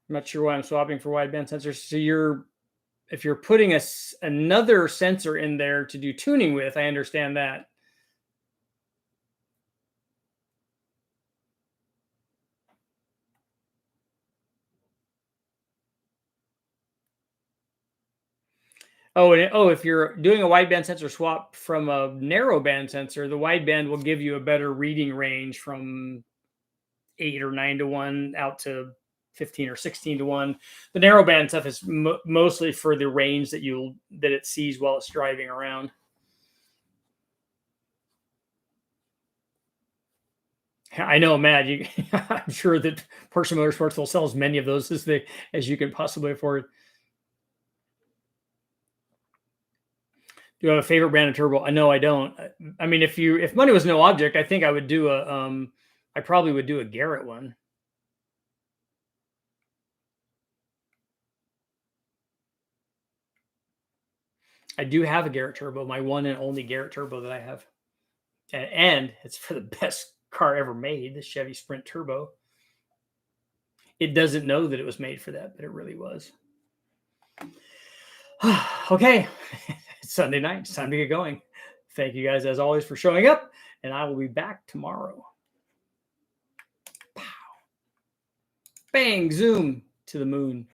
I'm not sure why I'm swapping for wideband sensors. So if you're putting another sensor in there to do tuning with, I understand that. If you're doing a wideband sensor swap from a narrowband sensor, the wideband will give you a better reading range from 8 or 9 to 1 out to 15 or 16 to 1. The narrowband stuff is mostly for the range that it sees while it's driving around. I know, Matt. I'm sure that Porsche Motorsports will sell as many of those as you can possibly afford. Do you have a favorite brand of turbo? No, I don't. I mean, if money was no object, I think I would do I probably would do a Garrett one. I do have a Garrett turbo, my one and only Garrett turbo that I have, and it's for the best car ever made, the Chevy Sprint Turbo. it doesn't know that it was made for that, but it really was. Okay, it's Sunday night. It's time to get going. Thank you guys, as always, for showing up, and I will be back tomorrow. Pow. Bang, zoom to the moon.